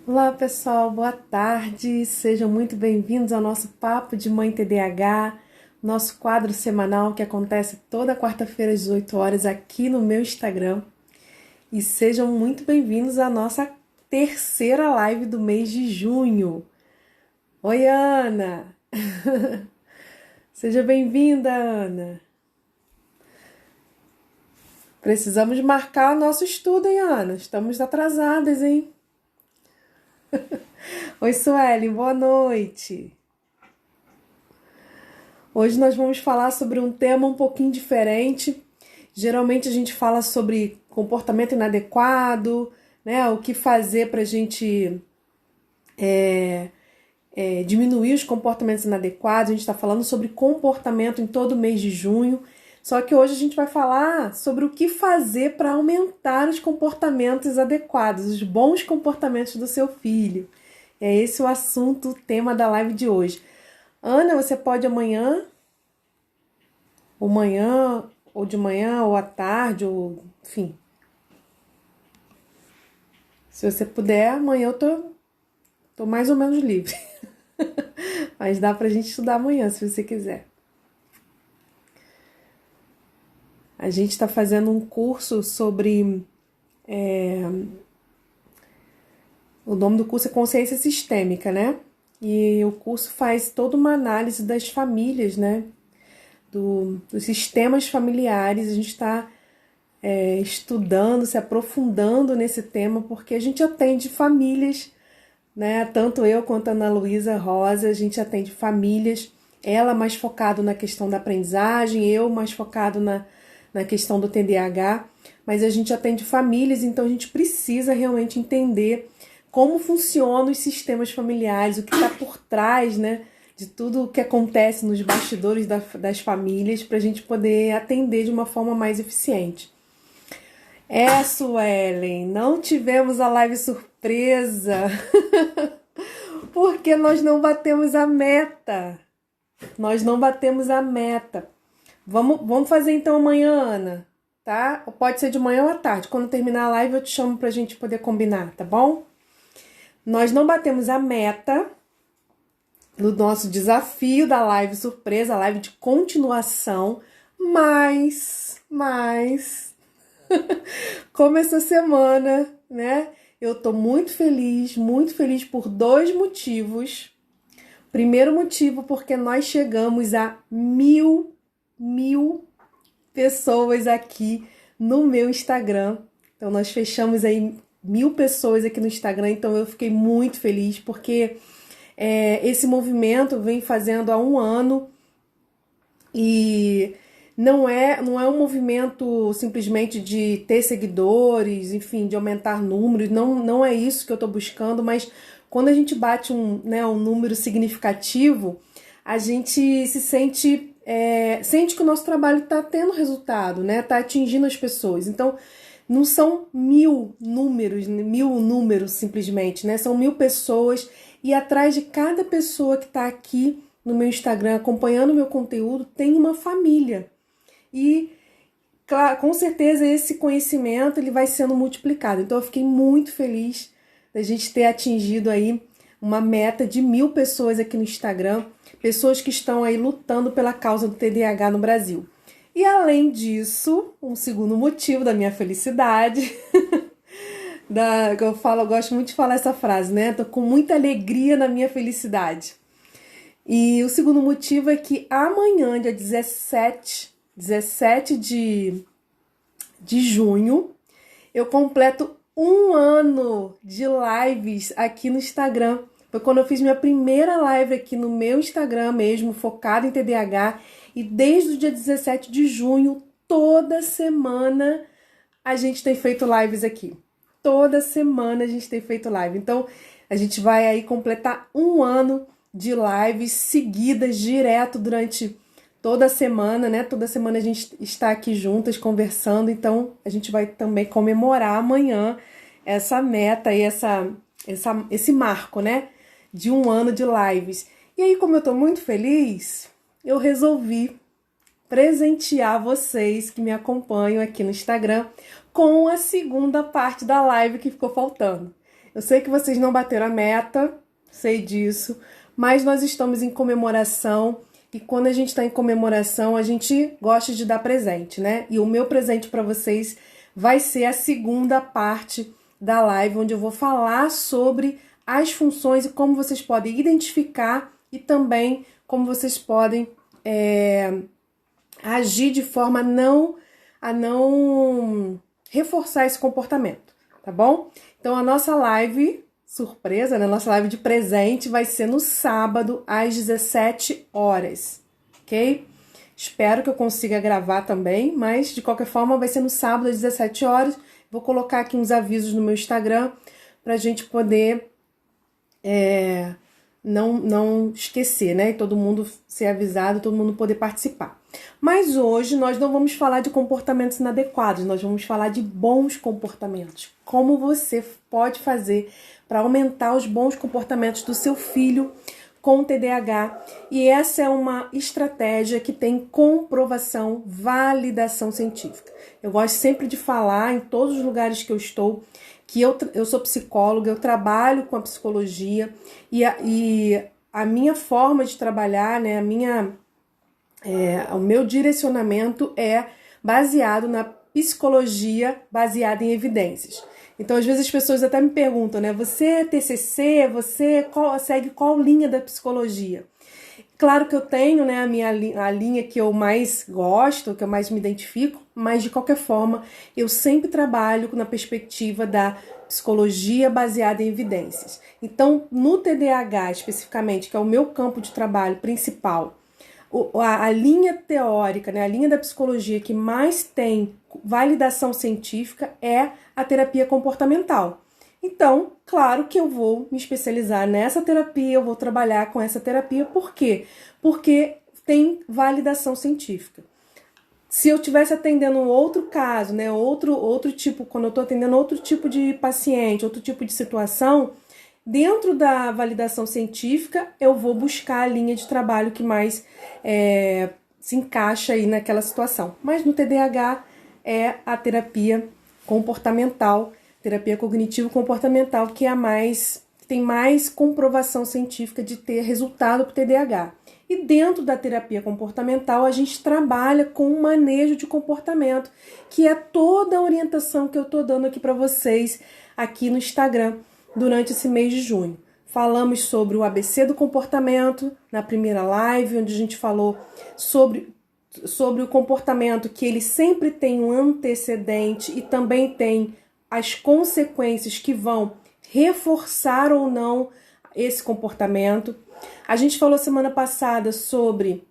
Olá pessoal, boa tarde, sejam muito bem-vindos ao nosso Papo de Mãe TDAH, nosso quadro semanal que acontece toda quarta-feira às 18 horas aqui no meu Instagram. E sejam muito bem-vindos à nossa terceira live do mês de junho. Oi, Ana! Seja bem-vinda, Ana! Precisamos marcar o nosso estudo, hein, Ana? Estamos atrasadas, hein? Oi, Sueli, boa noite! Hoje nós vamos falar sobre um tema um pouquinho diferente. Geralmente a gente fala sobre comportamento inadequado, né? O que fazer para a gente diminuir os comportamentos inadequados. A gente está falando sobre comportamento em todo mês de junho. Só que hoje a gente vai falar sobre o que fazer para aumentar os comportamentos adequados, os bons comportamentos do seu filho. É esse o assunto, o tema da live de hoje. Ana, você pode amanhã, ou de manhã, ou à tarde, ou enfim. Se você puder, amanhã eu tô mais ou menos livre. Mas dá pra gente estudar amanhã, se você quiser. A gente está fazendo um curso sobre... O nome do curso é Consciência Sistêmica, né? E o curso faz toda uma análise das famílias, né? Dos sistemas familiares. A gente está estudando, se aprofundando nesse tema, porque a gente atende famílias, né? Tanto eu quanto a Ana Luísa Rosa, a gente atende famílias. Ela mais focado na questão da aprendizagem, eu mais focado na questão do TDAH, mas a gente atende famílias, então a gente precisa realmente entender como funcionam os sistemas familiares, o que está por trás, né, de tudo o que acontece nos bastidores das famílias, para a gente poder atender de uma forma mais eficiente. Suelen, não tivemos a live surpresa, porque nós não batemos a meta. Vamos fazer então amanhã, Ana, tá? Pode ser de manhã ou à tarde. Quando terminar a live eu te chamo pra gente poder combinar, tá bom? Nós não batemos a meta do nosso desafio da live surpresa, a live de continuação, mas como essa semana, né? Eu tô muito feliz por dois motivos. Primeiro motivo, porque nós chegamos a mil pessoas aqui no meu Instagram. Então, nós fechamos aí 1000 pessoas aqui no Instagram. Então, eu fiquei muito feliz, porque esse movimento vem fazendo há um ano e não é um movimento simplesmente de ter seguidores, enfim, de aumentar números. Não é isso que eu estou buscando, mas quando a gente bate um número significativo, a gente se sente que o nosso trabalho está tendo resultado, né? Está atingindo as pessoas. Então, não são 1000 números simplesmente, né? São 1000 pessoas, e atrás de cada pessoa que está aqui no meu Instagram acompanhando o meu conteúdo tem uma família. E, claro, com certeza esse conhecimento ele vai sendo multiplicado. Então, eu fiquei muito feliz da gente ter atingido aí uma meta de 1000 pessoas aqui no Instagram, pessoas que estão aí lutando pela causa do TDAH no Brasil. E além disso, um segundo motivo da minha felicidade, eu gosto muito de falar essa frase, né? Tô com muita alegria na minha felicidade. E o segundo motivo é que amanhã, dia 17 de junho, eu completo um ano de lives aqui no Instagram. Foi quando eu fiz minha primeira live aqui no meu Instagram mesmo, focada em TDAH. E desde o dia 17 de junho, toda semana a gente tem feito lives aqui. Toda semana a gente tem feito live. Então, a gente vai aí completar um ano de lives seguidas, direto, durante toda a semana, né? Toda semana a gente está aqui juntas, conversando. Então, a gente vai também comemorar amanhã essa meta e esse marco, né? De um ano de lives. E aí, como eu tô muito feliz, eu resolvi presentear vocês que me acompanham aqui no Instagram com a segunda parte da live que ficou faltando. Eu sei que vocês não bateram a meta, sei disso, mas nós estamos em comemoração e quando a gente está em comemoração, a gente gosta de dar presente, né? E o meu presente para vocês vai ser a segunda parte da live, onde eu vou falar sobre as funções e como vocês podem identificar e também como vocês podem agir de forma a não reforçar esse comportamento, tá bom? Então a nossa live surpresa, né? Nossa live de presente vai ser no sábado às 17 horas, ok? Espero que eu consiga gravar também, mas de qualquer forma vai ser no sábado às 17 horas. Vou colocar aqui uns avisos no meu Instagram pra gente poder não esquecer, né? E todo mundo ser avisado, todo mundo poder participar. Mas hoje nós não vamos falar de comportamentos inadequados, nós vamos falar de bons comportamentos. Como você pode fazer para aumentar os bons comportamentos do seu filho com TDAH. E essa é uma estratégia que tem comprovação, validação científica. Eu gosto sempre de falar em todos os lugares que eu estou, que eu sou psicóloga, eu trabalho com a psicologia e a minha forma de trabalhar, né, o meu direcionamento é baseado na psicologia baseada em evidências. Então, às vezes as pessoas até me perguntam, né, você é TCC, você segue qual linha da psicologia? Claro que eu tenho, né, a linha que eu mais gosto, que eu mais me identifico, mas de qualquer forma, eu sempre trabalho na perspectiva da psicologia baseada em evidências. Então, no TDAH especificamente, que é o meu campo de trabalho principal, a linha teórica, né, a linha da psicologia que mais tem validação científica é a terapia comportamental. Então, claro que eu vou me especializar nessa terapia, eu vou trabalhar com essa terapia. Por quê? Porque tem validação científica. Se eu estivesse atendendo um outro caso, né, outro tipo, quando eu estou atendendo outro tipo de paciente, outro tipo de situação, dentro da validação científica, eu vou buscar a linha de trabalho que mais se encaixa aí naquela situação. Mas no TDAH é a terapia comportamental, terapia cognitivo-comportamental, que é tem mais comprovação científica de ter resultado para o TDAH. E dentro da terapia comportamental, a gente trabalha com o manejo de comportamento, que é toda a orientação que eu estou dando aqui para vocês aqui no Instagram durante esse mês de junho. Falamos sobre o ABC do comportamento na primeira live, onde a gente falou sobre o comportamento, que ele sempre tem um antecedente e também tem as consequências que vão reforçar ou não esse comportamento. A gente falou semana passada sobre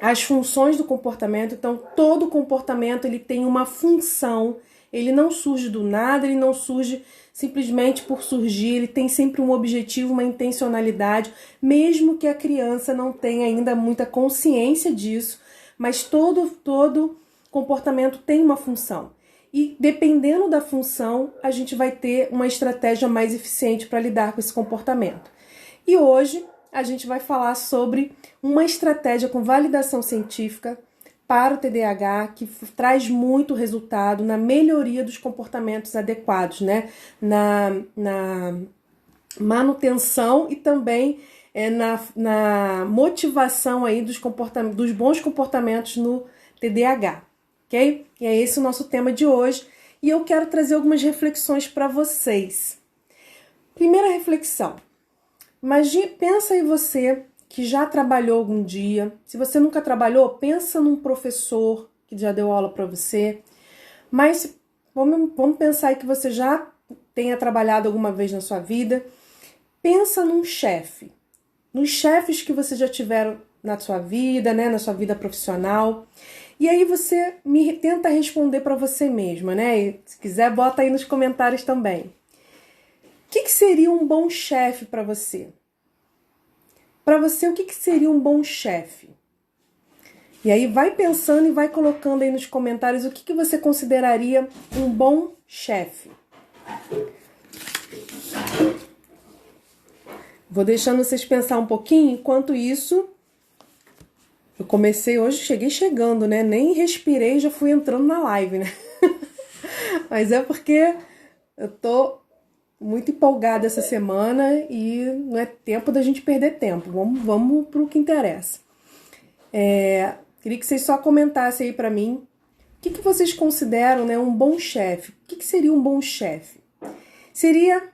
as funções do comportamento. Então, todo comportamento ele tem uma função, ele não surge do nada, ele não surge simplesmente por surgir, ele tem sempre um objetivo, uma intencionalidade, mesmo que a criança não tenha ainda muita consciência disso, mas todo comportamento tem uma função. E dependendo da função, a gente vai ter uma estratégia mais eficiente para lidar com esse comportamento. E hoje a gente vai falar sobre uma estratégia com validação científica para o TDAH, que traz muito resultado na melhoria dos comportamentos adequados, né? Na manutenção e também na motivação aí dos bons comportamentos no TDAH, ok? E é esse o nosso tema de hoje e eu quero trazer algumas reflexões para vocês. Primeira reflexão, pensa aí você que já trabalhou algum dia. Se você nunca trabalhou, pensa num professor que já deu aula para você. Mas vamos pensar aí que você já tenha trabalhado alguma vez na sua vida. Pensa num chefe, nos chefes que você já tiveram na sua vida, né, na sua vida profissional. E aí você tenta responder para você mesma, né? E se quiser, bota aí nos comentários também. O que seria um bom chefe para você? Para você, o que seria um bom chefe? E aí vai pensando e vai colocando aí nos comentários o que você consideraria um bom chefe. Vou deixando vocês pensar um pouquinho. Enquanto isso, eu comecei hoje, cheguei chegando, né? Nem respirei, já fui entrando na live, né? Mas é porque eu tô muito empolgada essa semana e não é tempo da gente perder tempo. Vamos para o que interessa. Queria que vocês só comentassem aí para mim o que vocês consideram, né, um bom chefe. O que seria um bom chefe? Seria,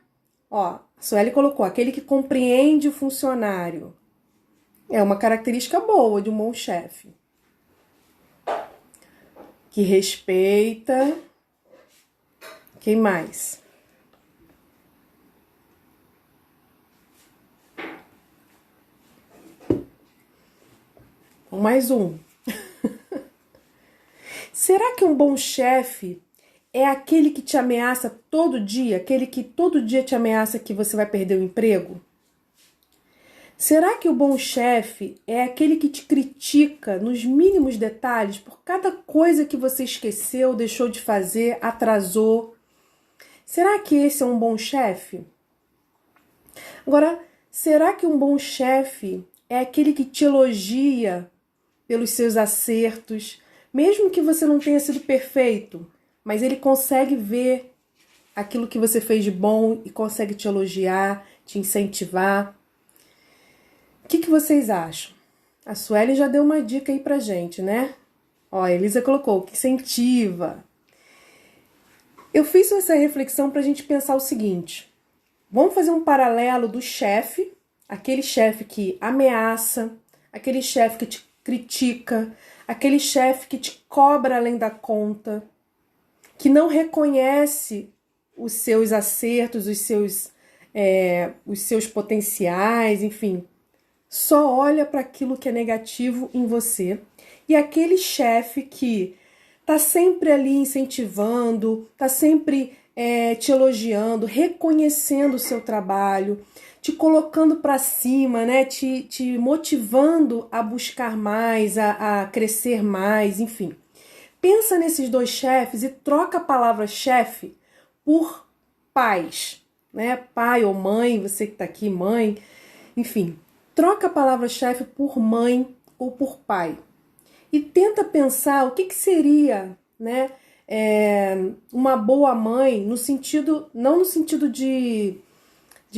a Sueli colocou, aquele que compreende o funcionário. É uma característica boa de um bom chefe. Que respeita. Quem mais? Mais um. Será que um bom chefe é aquele que te ameaça todo dia? Aquele que todo dia te ameaça que você vai perder o emprego? Será que o bom chefe é aquele que te critica nos mínimos detalhes por cada coisa que você esqueceu, deixou de fazer, atrasou? Será que esse é um bom chefe? Agora, será que um bom chefe é aquele que te elogia pelos seus acertos, mesmo que você não tenha sido perfeito, mas ele consegue ver aquilo que você fez de bom e consegue te elogiar, te incentivar? O que vocês acham? A Sueli já deu uma dica aí pra gente, né? A Elisa colocou que incentiva. Eu fiz essa reflexão pra gente pensar o seguinte. Vamos fazer um paralelo do chefe, aquele chefe que ameaça, aquele chefe que te critica, aquele chefe que te cobra além da conta, que não reconhece os seus acertos, os seus potenciais, enfim, só olha para aquilo que é negativo em você. E aquele chefe que tá sempre ali incentivando, tá sempre te elogiando, reconhecendo o seu trabalho, te colocando para cima, né? Te motivando a buscar mais, a crescer mais, enfim. Pensa nesses dois chefes e troca a palavra chefe por pais, né? Pai ou mãe, você que tá aqui, mãe, enfim. Troca a palavra chefe por mãe ou por pai. E tenta pensar o que seria, né? Uma boa mãe, no sentido, não no sentido de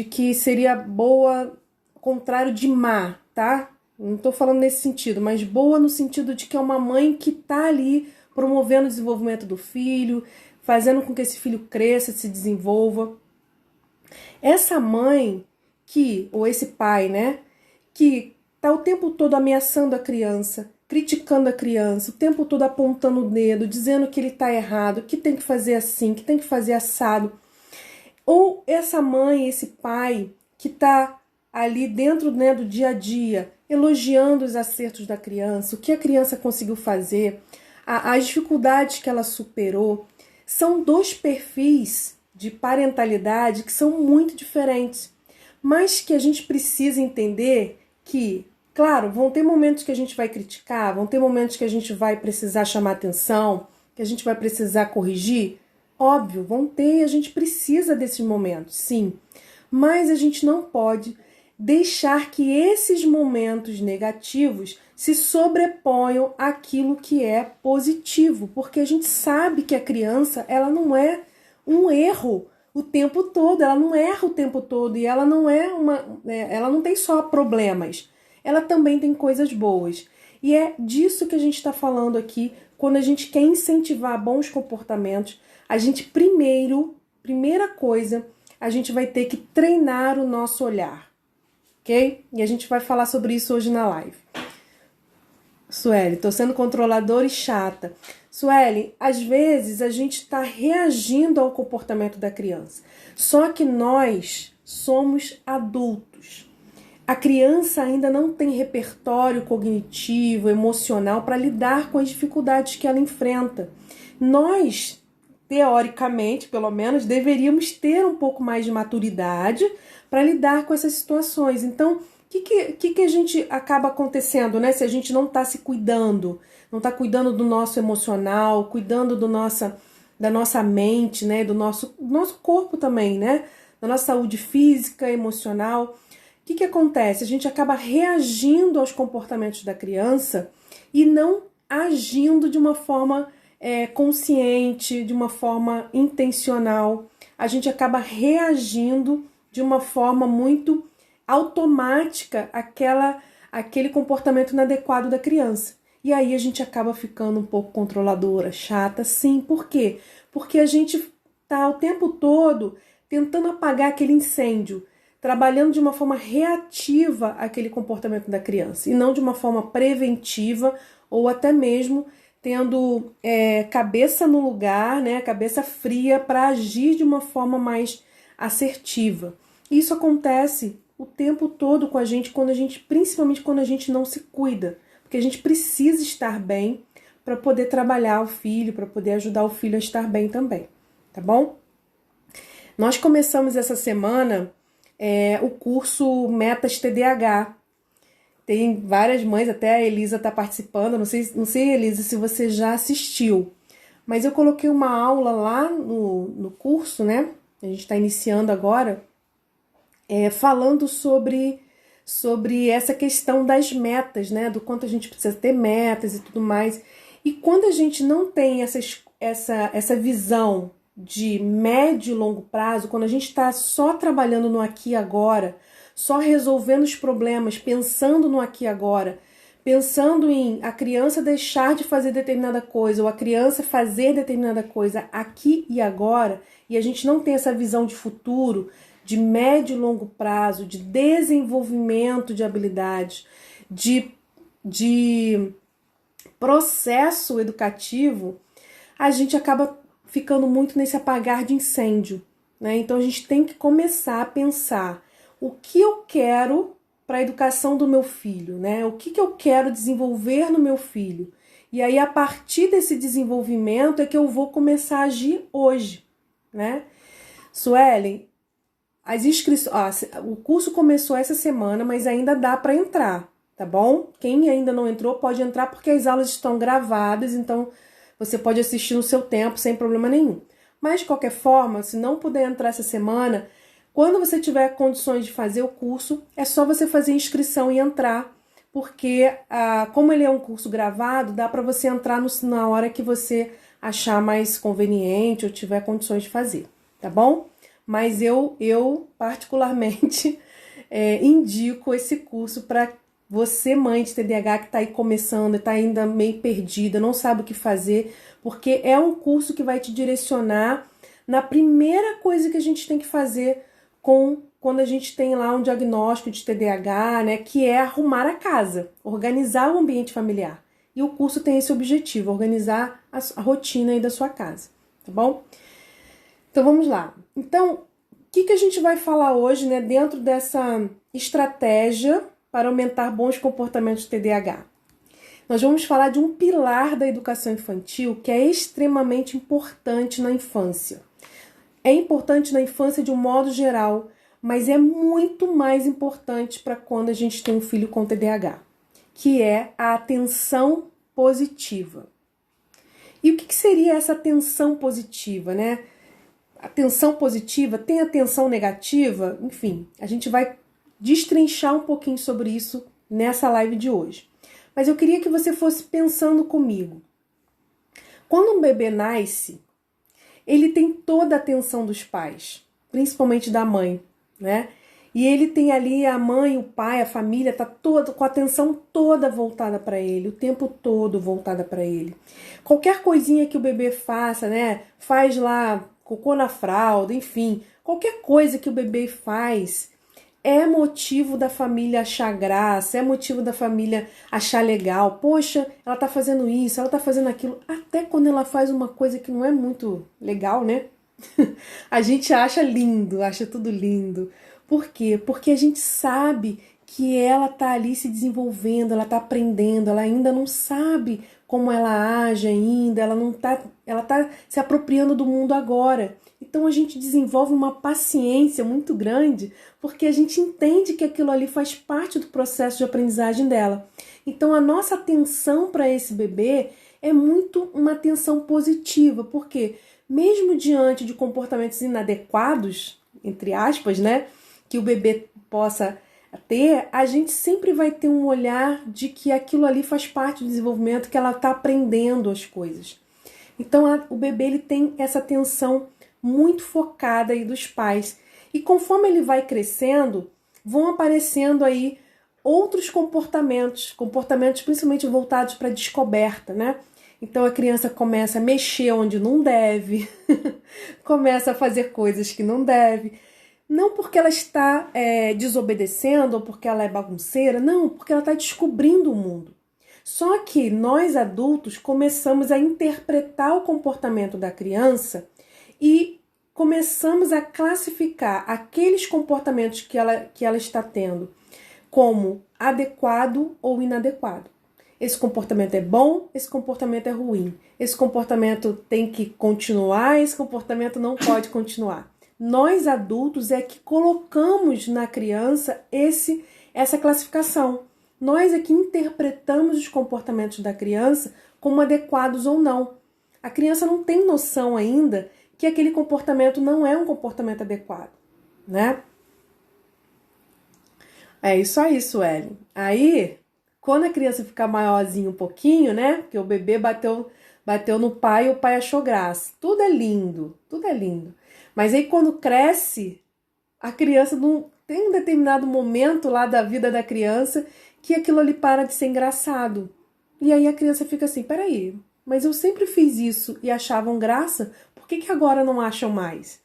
que seria boa, ao contrário de má, tá? Não tô falando nesse sentido, mas boa no sentido de que é uma mãe que tá ali promovendo o desenvolvimento do filho, fazendo com que esse filho cresça, se desenvolva. Essa mãe ou esse pai, né, que tá o tempo todo ameaçando a criança, criticando a criança, o tempo todo apontando o dedo, dizendo que ele tá errado, que tem que fazer assim, que tem que fazer assado. Ou essa mãe, esse pai que tá ali dentro, né, do dia a dia, elogiando os acertos da criança, o que a criança conseguiu fazer, as dificuldades que ela superou. São dois perfis de parentalidade que são muito diferentes, mas que a gente precisa entender que, claro, vão ter momentos que a gente vai criticar, vão ter momentos que a gente vai precisar chamar atenção, que a gente vai precisar corrigir. Óbvio, vão ter e a gente precisa desses momentos, sim. Mas a gente não pode deixar que esses momentos negativos se sobreponham àquilo que é positivo, porque a gente sabe que a criança, ela não é um erro o tempo todo, ela não erra o tempo todo e ela não ela não tem só problemas, ela também tem coisas boas. E é disso que a gente está falando aqui, quando a gente quer incentivar bons comportamentos, a gente primeira coisa, a gente vai ter que treinar o nosso olhar, ok? E a gente vai falar sobre isso hoje na live. Sueli, tô sendo controladora e chata. Sueli, às vezes a gente está reagindo ao comportamento da criança. Só que nós somos adultos. A criança ainda não tem repertório cognitivo, emocional para lidar com as dificuldades que ela enfrenta. Nós, teoricamente, pelo menos, deveríamos ter um pouco mais de maturidade para lidar com essas situações. Então, o que a gente acaba acontecendo, né? Se a gente não está se cuidando, não está cuidando do nosso emocional, cuidando da nossa mente, né? Do nosso corpo também, né? Da nossa saúde física, emocional. O que acontece? A gente acaba reagindo aos comportamentos da criança e não agindo de uma forma consciente, de uma forma intencional. a gente acaba reagindo de uma forma muito automática aquele comportamento inadequado da criança. E aí a gente acaba ficando um pouco controladora, chata, sim. Por quê? Porque a gente tá o tempo todo tentando apagar aquele incêndio, trabalhando de uma forma reativa aquele comportamento da criança, e não de uma forma preventiva, ou até mesmo tendo cabeça no lugar, né, cabeça fria para agir de uma forma mais assertiva. Isso acontece o tempo todo com a gente, principalmente quando a gente não se cuida, porque a gente precisa estar bem para poder trabalhar o filho, para poder ajudar o filho a estar bem também, tá bom? Nós começamos essa semana o curso Metas TDAH. Tem várias mães, até a Elisa está participando, não sei, Elisa, se você já assistiu, mas eu coloquei uma aula lá no curso, né? A gente está iniciando agora, falando sobre essa questão das metas, né? Do quanto a gente precisa ter metas e tudo mais. E quando a gente não tem essa visão de médio e longo prazo, quando a gente está só trabalhando no aqui e agora, só resolvendo os problemas, pensando no aqui e agora, pensando em a criança deixar de fazer determinada coisa ou a criança fazer determinada coisa aqui e agora, e a gente não tem essa visão de futuro, de médio e longo prazo, de desenvolvimento de habilidades, de processo educativo, a gente acaba ficando muito nesse apagar de incêndio, né? Então a gente tem que começar a pensar o que eu quero para a educação do meu filho, né? O que eu quero desenvolver no meu filho. E aí, a partir desse desenvolvimento é que eu vou começar a agir hoje, né? Suelen, as inscrições, o curso começou essa semana, mas ainda dá para entrar, tá bom? Quem ainda não entrou pode entrar porque as aulas estão gravadas, então você pode assistir no seu tempo sem problema nenhum. Mas, de qualquer forma, se não puder entrar essa semana, quando você tiver condições de fazer o curso, é só você fazer inscrição e entrar, porque como ele é um curso gravado, dá para você entrar na hora que você achar mais conveniente ou tiver condições de fazer, tá bom? Mas eu particularmente, indico esse curso para você, mãe de TDAH, que está aí começando, está ainda meio perdida, não sabe o que fazer, porque é um curso que vai te direcionar na primeira coisa que a gente tem que fazer quando a gente tem lá um diagnóstico de TDAH, né, que é arrumar a casa, organizar o ambiente familiar. E o curso tem esse objetivo, organizar a rotina aí da sua casa, tá bom? Então vamos lá. Então, o que a gente vai falar hoje, né, dentro dessa estratégia para aumentar bons comportamentos de TDAH? Nós vamos falar de um pilar da educação infantil que é extremamente importante na infância. É importante na infância de um modo geral, mas é muito mais importante para quando a gente tem um filho com TDAH, que é a atenção positiva. E o que seria essa atenção positiva, né? Atenção positiva, tem atenção negativa? Enfim, a gente vai destrinchar um pouquinho sobre isso nessa live de hoje. Mas eu queria que você fosse pensando comigo. Quando um bebê nasce, ele tem toda a atenção dos pais, principalmente da mãe, né? E ele tem ali a mãe, o pai, a família, tá toda com a atenção toda voltada para ele, o tempo todo voltada para ele. Qualquer coisinha que o bebê faça, né? Faz lá cocô na fralda, enfim, qualquer coisa que o bebê faz é motivo da família achar graça, é motivo da família achar legal. Poxa, ela tá fazendo isso, ela tá fazendo aquilo. Até quando ela faz uma coisa que não é muito legal, né? A gente acha lindo, acha tudo lindo. Por quê? Porque a gente sabe que ela tá ali se desenvolvendo, ela tá aprendendo, ela ainda não sabe como ela age ainda, ela tá se apropriando do mundo agora. Então a gente desenvolve uma paciência muito grande, porque a gente entende que aquilo ali faz parte do processo de aprendizagem dela. Então a nossa atenção para esse bebê é muito uma atenção positiva, porque mesmo diante de comportamentos inadequados, entre aspas, né, que o bebê possa ter, a gente sempre vai ter um olhar de que aquilo ali faz parte do desenvolvimento, que ela está aprendendo as coisas. Então o bebê ele tem essa atenção muito focada aí dos pais. E conforme ele vai crescendo, vão aparecendo aí outros comportamentos principalmente voltados para a descoberta, né? Então a criança começa a mexer onde não deve, começa a fazer coisas que não deve. Não porque ela está desobedecendo ou porque ela é bagunceira, não, porque ela está descobrindo o mundo. Só que nós adultos começamos a interpretar o comportamento da criança e começamos a classificar aqueles comportamentos que ela está tendo como adequado ou inadequado. Esse comportamento é bom, esse comportamento é ruim. Esse comportamento tem que continuar, esse comportamento não pode continuar. Nós adultos é que colocamos na criança essa classificação. Nós é que interpretamos os comportamentos da criança como adequados ou não. A criança não tem noção ainda que aquele comportamento não é um comportamento adequado, né? É isso aí, Sueli. Aí, quando a criança ficar maiorzinha um pouquinho, né? Porque o bebê bateu no pai e o pai achou graça. Tudo é lindo, tudo é lindo. Mas aí quando cresce, a criança não tem um determinado momento lá da vida da criança que aquilo ali para de ser engraçado. E aí a criança fica assim, peraí, mas eu sempre fiz isso e achavam graça, por que agora não acham mais?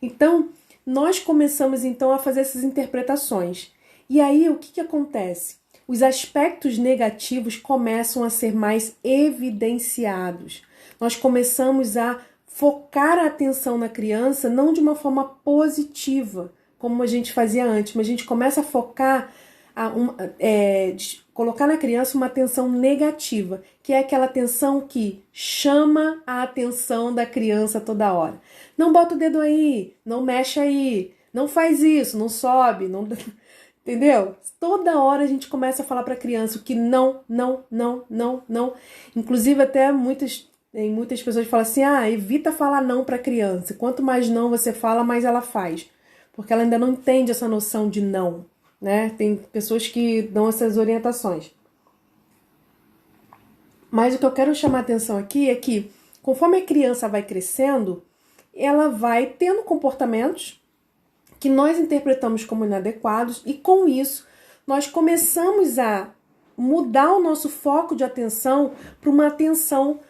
Então, nós começamos então a fazer essas interpretações. E aí o que acontece? Os aspectos negativos começam a ser mais evidenciados. Nós começamos a focar a atenção na criança não de uma forma positiva, como a gente fazia antes, mas a gente começa a focar, colocar na criança uma atenção negativa, que é aquela atenção que chama a atenção da criança toda hora. Não bota o dedo aí, não mexe aí, não faz isso, não sobe, não... Entendeu? Toda hora a gente começa a falar para a criança o que não. Inclusive até muitas pessoas falam assim, evita falar não para a criança. Quanto mais não você fala, mais ela faz. Porque ela ainda não entende essa noção de não, né? Tem pessoas que dão essas orientações. Mas o que eu quero chamar a atenção aqui é que, conforme a criança vai crescendo, ela vai tendo comportamentos que nós interpretamos como inadequados e com isso nós começamos a mudar o nosso foco de atenção para uma atenção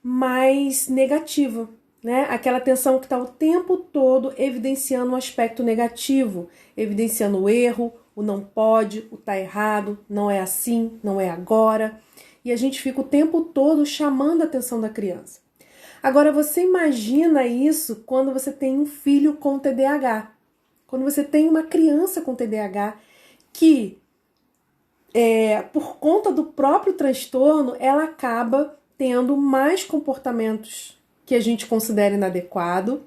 mais negativa, né? Aquela atenção que está o tempo todo evidenciando um aspecto negativo, evidenciando o erro, o não pode, o tá errado, não é assim, não é agora. E a gente fica o tempo todo chamando a atenção da criança. Agora você imagina isso quando você tem um filho com TDAH. Quando você tem uma criança com TDAH que, por conta do próprio transtorno, ela acaba tendo mais comportamentos que a gente considera inadequado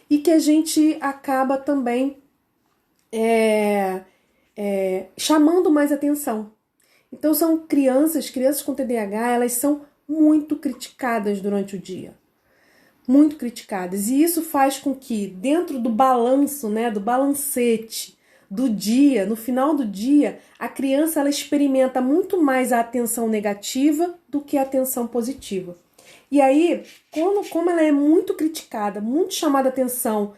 e que a gente acaba também chamando mais atenção. Então são crianças com TDAH, elas são muito criticadas durante o dia. Muito criticadas. E isso faz com que, dentro do balanço, né, do balancete do dia, no final do dia, a criança ela experimenta muito mais a atenção negativa do que a atenção positiva. E aí, como ela é muito criticada, muito chamada a atenção,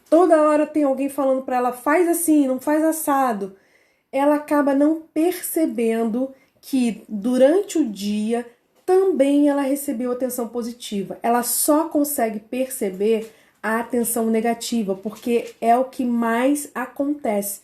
toda hora tem alguém falando para ela, faz assim, não faz assado, ela acaba não percebendo que durante o dia também ela recebeu atenção positiva. Ela só consegue perceber a atenção negativa, porque é o que mais acontece.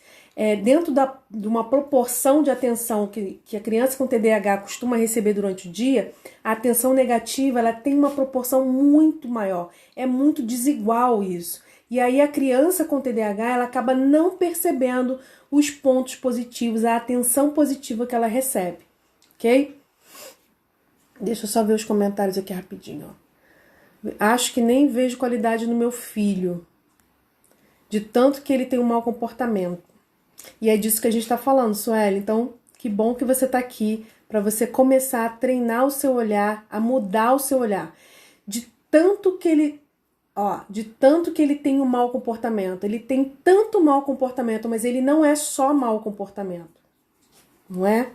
Dentro de uma proporção de atenção que a criança com TDAH costuma receber durante o dia, a atenção negativa ela tem uma proporção muito maior. É muito desigual isso. E aí a criança com TDAH ela acaba não percebendo os pontos positivos, a atenção positiva que ela recebe. Ok? Deixa eu só ver os comentários aqui rapidinho. Ó. Acho que nem vejo qualidade no meu filho, de tanto que ele tem um mau comportamento. E é disso que a gente está falando, Sueli. Então, que bom que você está aqui para você começar a treinar o seu olhar, a mudar o seu olhar. De tanto que ele tem um mau comportamento. Ele tem tanto mau comportamento, mas ele não é só mau comportamento. Não é?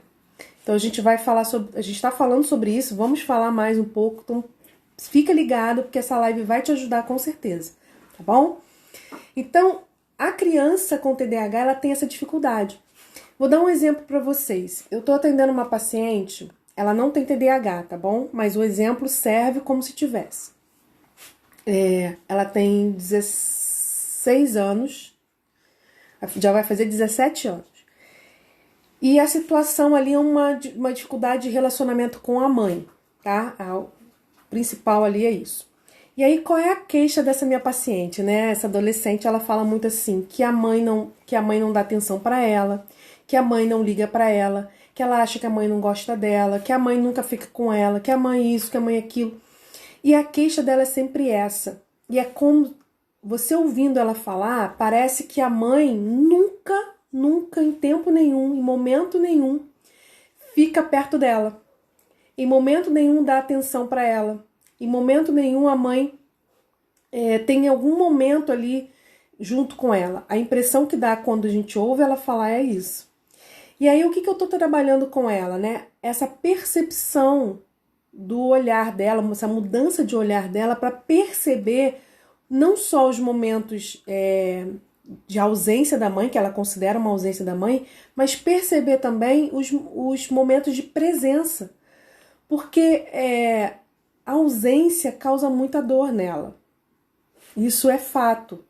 Então a gente vai falar a gente está falando sobre isso, vamos falar mais um pouco. Então, fica ligado, porque essa live vai te ajudar com certeza, tá bom? Então, a criança com TDAH, ela tem essa dificuldade. Vou dar um exemplo para vocês. Eu tô atendendo uma paciente, ela não tem TDAH, tá bom? Mas o exemplo serve como se tivesse. Ela tem 16 anos, já vai fazer 17 anos. E a situação ali é uma dificuldade de relacionamento com a mãe, tá? O principal ali é isso. E aí, qual é a queixa dessa minha paciente, né? Essa adolescente, ela fala muito assim, que a mãe não dá atenção para ela, que a mãe não liga para ela, que ela acha que a mãe não gosta dela, que a mãe nunca fica com ela, que a mãe isso, que a mãe aquilo. E a queixa dela é sempre essa. E é como você ouvindo ela falar, parece que a mãe nunca, em tempo nenhum, em momento nenhum, fica perto dela. Em momento nenhum dá atenção para ela. Em momento nenhum a mãe tem algum momento ali junto com ela. A impressão que dá quando a gente ouve ela falar é isso. E aí o que eu tô trabalhando com ela, né? Essa percepção do olhar dela, essa mudança de olhar dela para perceber não só os momentos de ausência da mãe, que ela considera uma ausência da mãe, mas perceber também os momentos de presença. Porque a ausência causa muita dor nela. Isso é fato.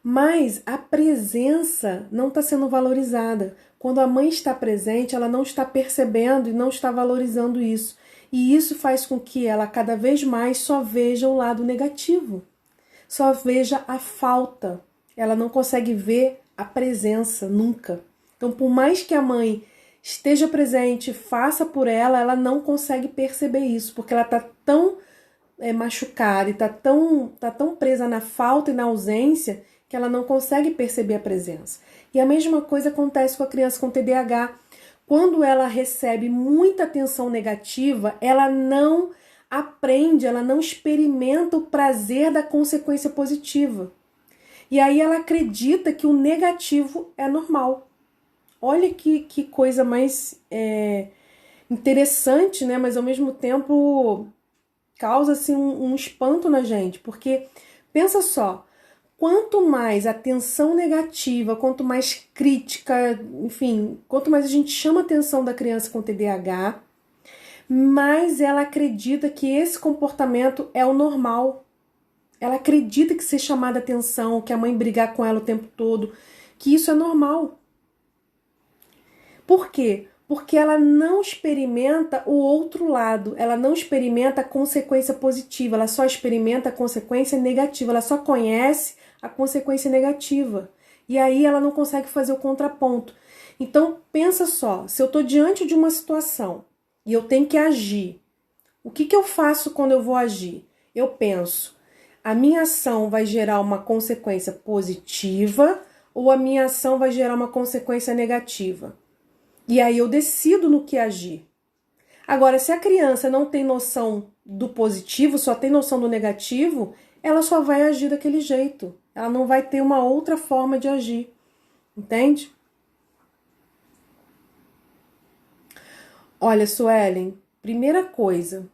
Mas a presença não está sendo valorizada. Quando a mãe está presente, ela não está percebendo e não está valorizando isso. E isso faz com que ela cada vez mais só veja o lado negativo. Só veja a falta. Ela não consegue ver a presença nunca. Então, por mais que a mãe esteja presente, faça por ela, ela não consegue perceber isso, porque ela está tão machucada e está tão presa na falta e na ausência que ela não consegue perceber a presença. E a mesma coisa acontece com a criança com TDAH. Quando ela recebe muita atenção negativa, ela não aprende, ela não experimenta o prazer da consequência positiva. E aí ela acredita que o negativo é normal. Olha que coisa mais interessante, né? Mas ao mesmo tempo causa assim, um espanto na gente. Porque, pensa só, quanto mais atenção negativa, quanto mais crítica, enfim, quanto mais a gente chama a atenção da criança com TDAH, mais ela acredita que esse comportamento é o normal. Ela acredita que ser chamada atenção, que a mãe brigar com ela o tempo todo, que isso é normal. Por quê? Porque ela não experimenta o outro lado, ela não experimenta a consequência positiva, ela só experimenta a consequência negativa, ela só conhece a consequência negativa. E aí ela não consegue fazer o contraponto. Então, pensa só, se eu estou diante de uma situação e eu tenho que agir, o que eu faço quando eu vou agir? Eu penso, a minha ação vai gerar uma consequência positiva ou a minha ação vai gerar uma consequência negativa? E aí eu decido no que agir. Agora, se a criança não tem noção do positivo, só tem noção do negativo, ela só vai agir daquele jeito. Ela não vai ter uma outra forma de agir. Entende? Olha, Suelen, primeira coisa,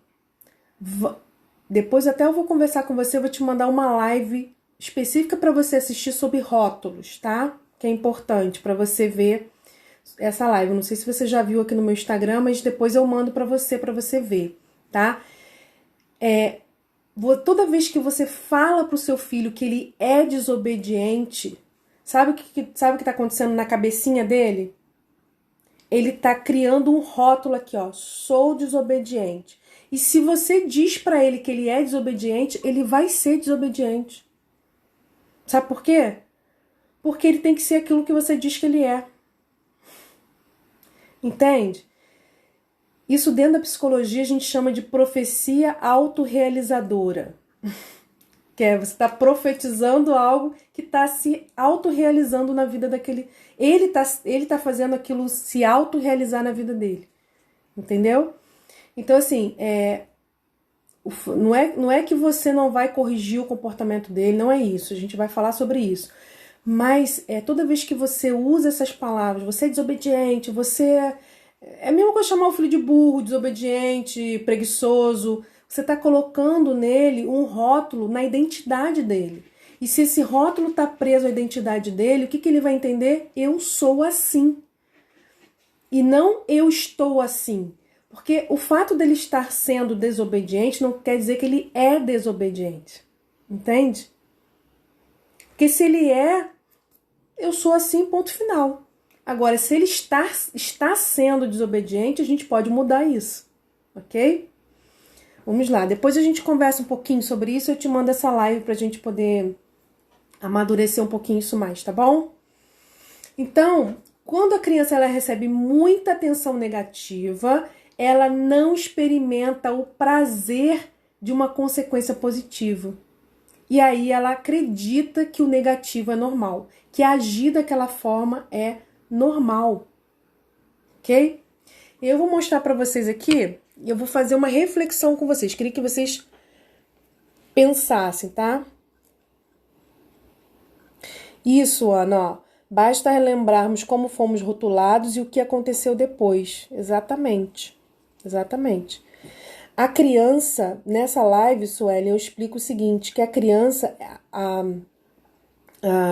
depois até eu vou conversar com você, eu vou te mandar uma live específica para você assistir sobre rótulos, tá? Que é importante para você ver essa live. Eu não sei se você já viu aqui no meu Instagram, mas depois eu mando para você ver, tá? Toda vez que você fala pro seu filho que ele é desobediente, sabe o que tá acontecendo na cabecinha dele? Ele tá criando um rótulo aqui, ó, sou desobediente. E se você diz para ele que ele é desobediente, ele vai ser desobediente. Sabe por quê? Porque ele tem que ser aquilo que você diz que ele é. Entende? Isso dentro da psicologia a gente chama de profecia autorrealizadora. Que é você está profetizando algo que está se autorrealizando na vida daquele... Ele tá fazendo aquilo se autorrealizar na vida dele. Entendeu? Então, assim, não é que você não vai corrigir o comportamento dele, não é isso. A gente vai falar sobre isso. Mas toda vez que você usa essas palavras, você é desobediente, você... É mesmo que eu chamar o filho de burro, desobediente, preguiçoso. Você está colocando nele um rótulo na identidade dele. E se esse rótulo está preso à identidade dele, o que ele vai entender? Eu sou assim. E não eu estou assim. Porque o fato dele estar sendo desobediente não quer dizer que ele é desobediente. Entende? Porque se ele é, eu sou assim, ponto final. Agora, se ele está sendo desobediente, a gente pode mudar isso. Ok? Vamos lá. Depois a gente conversa um pouquinho sobre isso. Eu te mando essa live pra gente poder amadurecer um pouquinho isso mais, tá bom? Então, quando a criança ela recebe muita atenção negativa, ela não experimenta o prazer de uma consequência positiva. E aí ela acredita que o negativo é normal, que agir daquela forma é normal. Ok? Eu vou mostrar para vocês aqui, eu vou fazer uma reflexão com vocês. Queria que vocês pensassem, tá? Isso, Ana, ó. Basta relembrarmos como fomos rotulados e o que aconteceu depois. Exatamente. Exatamente. A criança, nessa live, Sueli, eu explico o seguinte, que a criança,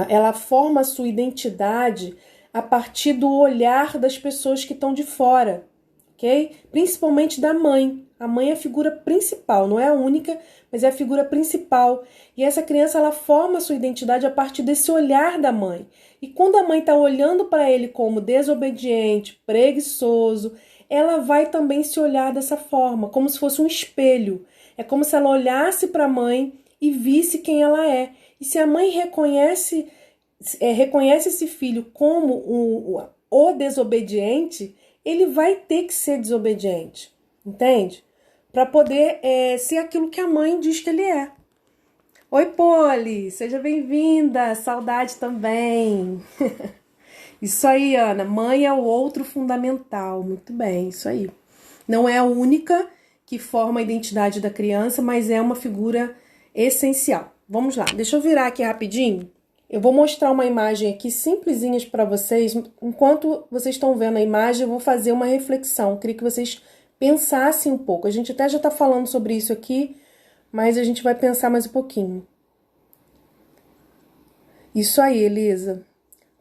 ela forma a sua identidade a partir do olhar das pessoas que estão de fora, ok? Principalmente da mãe. A mãe é a figura principal, não é a única, mas é a figura principal. E essa criança, ela forma a sua identidade a partir desse olhar da mãe. E quando a mãe está olhando para ele como desobediente, preguiçoso, ela vai também se olhar dessa forma, como se fosse um espelho. É como se ela olhasse para a mãe e visse quem ela é. E se a mãe reconhece esse filho como o desobediente, ele vai ter que ser desobediente, entende? Para poder ser aquilo que a mãe diz que ele é. Oi, Poli, seja bem-vinda, saudade também. Isso aí, Ana, mãe é o outro fundamental, muito bem, isso aí. Não é a única que forma a identidade da criança, mas é uma figura essencial. Vamos lá, deixa eu virar aqui rapidinho. Eu vou mostrar uma imagem aqui simplesinha para vocês. Enquanto vocês estão vendo a imagem, eu vou fazer uma reflexão. Eu queria que vocês pensassem um pouco. A gente até já está falando sobre isso aqui, mas a gente vai pensar mais um pouquinho. Isso aí, Elisa.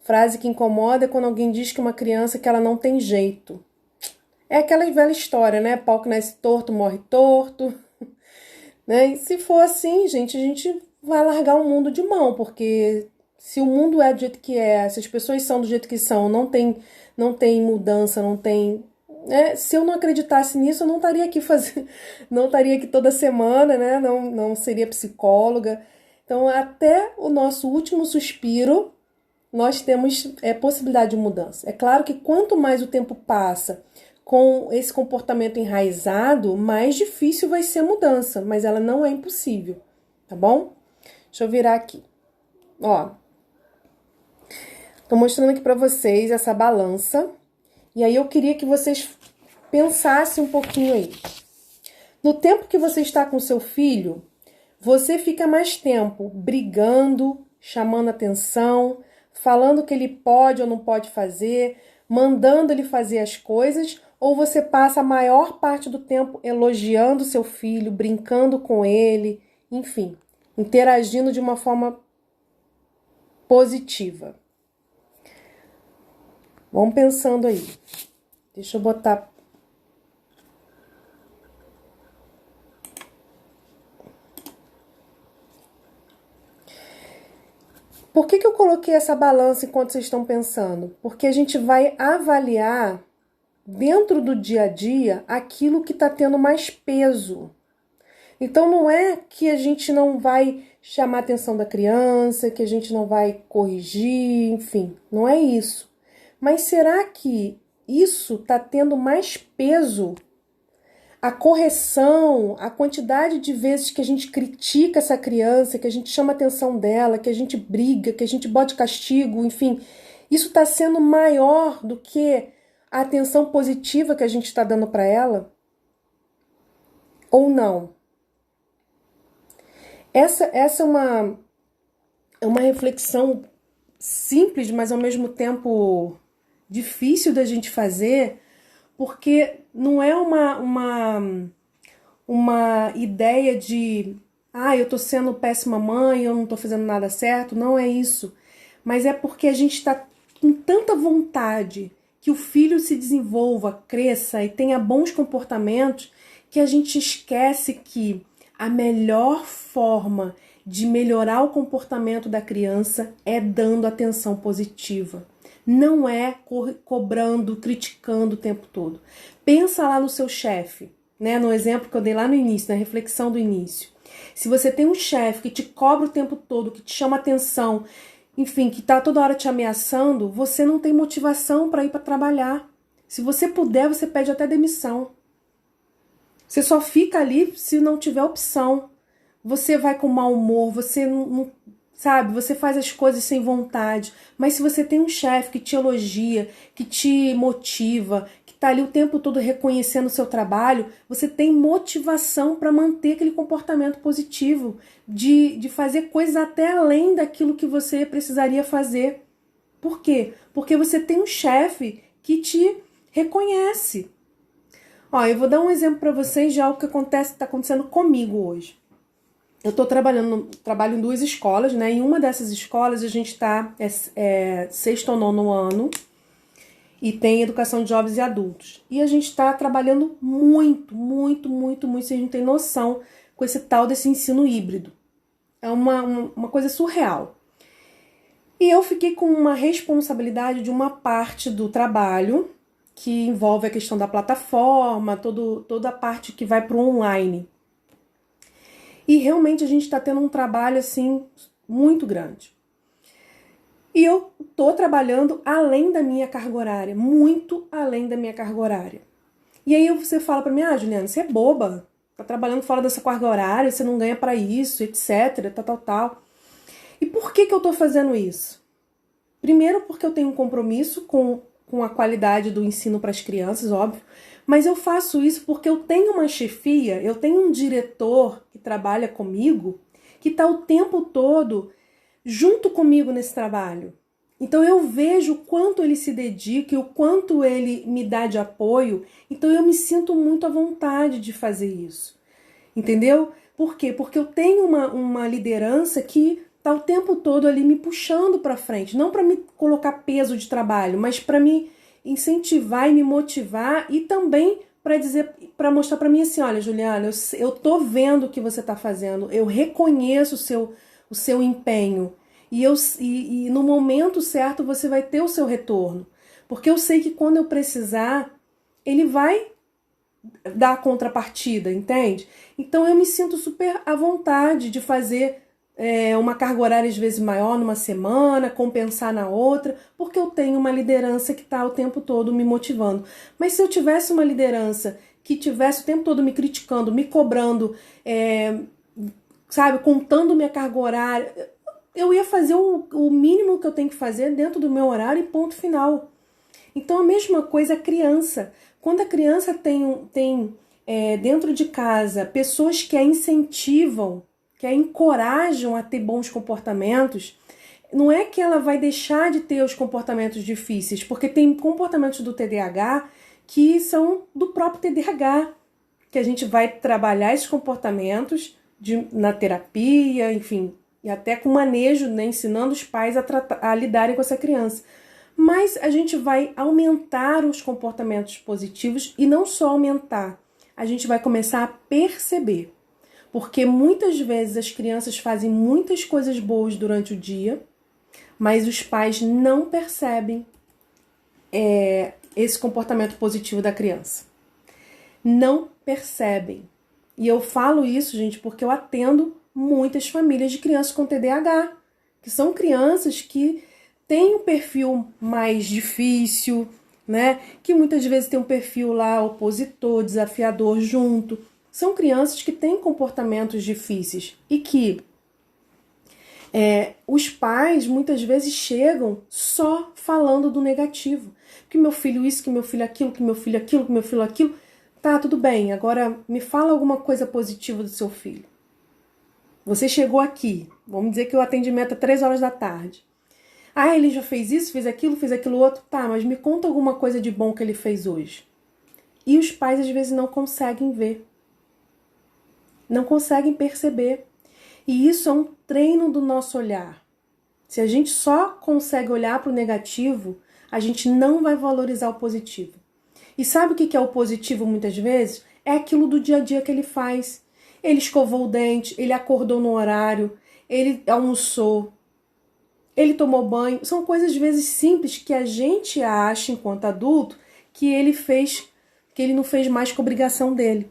Frase que incomoda é quando alguém diz que uma criança que ela não tem jeito. É aquela velha história, né? Pau que nasce torto, morre torto. Né? E se for assim, gente, a gente vai largar o mundo de mão, porque se o mundo é do jeito que é, se as pessoas são do jeito que são, não tem mudança, não tem... se eu não acreditasse nisso, eu não estaria aqui não estaria aqui toda semana, né? Não seria psicóloga. Então, até o nosso último suspiro, nós temos possibilidade de mudança. É claro que quanto mais o tempo passa com esse comportamento enraizado, mais difícil vai ser a mudança, mas ela não é impossível, tá bom? Deixa eu virar aqui. Ó, tô mostrando aqui pra vocês essa balança, e aí eu queria que vocês pensassem um pouquinho aí. No tempo que você está com seu filho, você fica mais tempo brigando, chamando atenção, falando o que ele pode ou não pode fazer, mandando ele fazer as coisas, ou você passa a maior parte do tempo elogiando seu filho, brincando com ele, enfim, interagindo de uma forma positiva. Vamos pensando aí. Deixa eu botar... Por que eu coloquei essa balança enquanto vocês estão pensando? Porque a gente vai avaliar dentro do dia a dia aquilo que está tendo mais peso. Então não é que a gente não vai chamar a atenção da criança, que a gente não vai corrigir, enfim, não é isso. Mas será que isso está tendo mais peso? A correção, a quantidade de vezes que a gente critica essa criança, que a gente chama a atenção dela, que a gente briga, que a gente bota castigo, enfim, isso está sendo maior do que a atenção positiva que a gente está dando para ela? Ou não? Essa é uma reflexão simples, mas ao mesmo tempo difícil da gente fazer, porque não é uma uma ideia de, eu tô sendo péssima mãe, eu não tô fazendo nada certo. Não é isso. Mas é porque a gente está com tanta vontade que o filho se desenvolva, cresça e tenha bons comportamentos, que a gente esquece que a melhor forma de melhorar o comportamento da criança é dando atenção positiva. Não é cobrando, criticando o tempo todo. Pensa lá no seu chefe, né? No exemplo que eu dei lá no início, na reflexão do início. Se você tem um chefe que te cobra o tempo todo, que te chama atenção, enfim, que tá toda hora te ameaçando, você não tem motivação para ir para trabalhar. Se você puder, você pede até demissão. Você só fica ali se não tiver opção. Você vai com mau humor, você não sabe, você faz as coisas sem vontade. Mas se você tem um chefe que te elogia, que te motiva, que tá ali o tempo todo reconhecendo o seu trabalho, você tem motivação para manter aquele comportamento positivo, de fazer coisas até além daquilo que você precisaria fazer. Por quê? Porque você tem um chefe que te reconhece. Ó, eu vou dar um exemplo para vocês de algo que está acontecendo comigo hoje. Eu trabalho em 2 escolas, né? Em uma dessas escolas a gente está sexto ou nono ano e tem educação de jovens e adultos. E a gente está trabalhando muito, muito, muito, muito, vocês não têm noção, com esse tal desse ensino híbrido. É uma coisa surreal. E eu fiquei com uma responsabilidade de uma parte do trabalho que envolve a questão da plataforma, toda a parte que vai para o online. E realmente a gente está tendo um trabalho assim muito grande. E eu estou trabalhando além da minha carga horária, muito além da minha carga horária. E aí você fala para mim, Juliana, você é boba, tá trabalhando fora dessa carga horária, você não ganha para isso, etc, tal. E por que eu estou fazendo isso? Primeiro porque eu tenho um compromisso com a qualidade do ensino para as crianças, óbvio, mas eu faço isso porque eu tenho uma chefia, eu tenho um diretor que trabalha comigo, que está o tempo todo junto comigo nesse trabalho. Então eu vejo o quanto ele se dedica e o quanto ele me dá de apoio, então eu me sinto muito à vontade de fazer isso. Entendeu? Por quê? Porque eu tenho uma liderança que está o tempo todo ali me puxando para frente, não para me colocar peso de trabalho, mas para me incentivar e me motivar e também para mostrar para mim assim, olha, Juliana, eu tô vendo o que você está fazendo, eu reconheço o seu empenho e no momento certo você vai ter o seu retorno, porque eu sei que quando eu precisar, ele vai dar a contrapartida, entende? Então eu me sinto super à vontade de fazer uma carga horária às vezes maior numa semana, compensar na outra, porque eu tenho uma liderança que está o tempo todo me motivando. Mas se eu tivesse uma liderança que tivesse o tempo todo me criticando, me cobrando, sabe, contando minha carga horária, eu ia fazer o mínimo que eu tenho que fazer dentro do meu horário e ponto final. Então a mesma coisa a criança. Quando a criança tem dentro de casa pessoas que a incentivam, que a encorajam a ter bons comportamentos, não é que ela vai deixar de ter os comportamentos difíceis, porque tem comportamentos do TDAH que são do próprio TDAH, que a gente vai trabalhar esses comportamentos na terapia, enfim, e até com manejo, né, ensinando os pais a lidarem com essa criança. Mas a gente vai aumentar os comportamentos positivos e não só aumentar, a gente vai começar a perceber. Porque muitas vezes as crianças fazem muitas coisas boas durante o dia, mas os pais não percebem esse comportamento positivo da criança. Não percebem. E eu falo isso, gente, porque eu atendo muitas famílias de crianças com TDAH, que são crianças que têm um perfil mais difícil, né? Que muitas vezes tem um perfil lá opositor, desafiador junto. São crianças que têm comportamentos difíceis e que os pais muitas vezes chegam só falando do negativo. Que meu filho isso, que meu filho aquilo, que meu filho aquilo, que meu filho aquilo. Tá, tudo bem, agora me fala alguma coisa positiva do seu filho. Você chegou aqui, vamos dizer que o atendimento é 3 horas da tarde. Ele já fez isso, fez aquilo outro. Tá, mas me conta alguma coisa de bom que ele fez hoje. E os pais às vezes não conseguem ver. não conseguem perceber. E isso é um treino do nosso olhar. Se a gente só consegue olhar para o negativo, a gente não vai valorizar o positivo. E sabe o que é o positivo muitas vezes? É aquilo do dia a dia que ele faz. Ele escovou o dente, ele acordou no horário, ele almoçou, ele tomou banho. São coisas às vezes simples que a gente acha enquanto adulto que ele fez, que ele não fez mais que obrigação dele.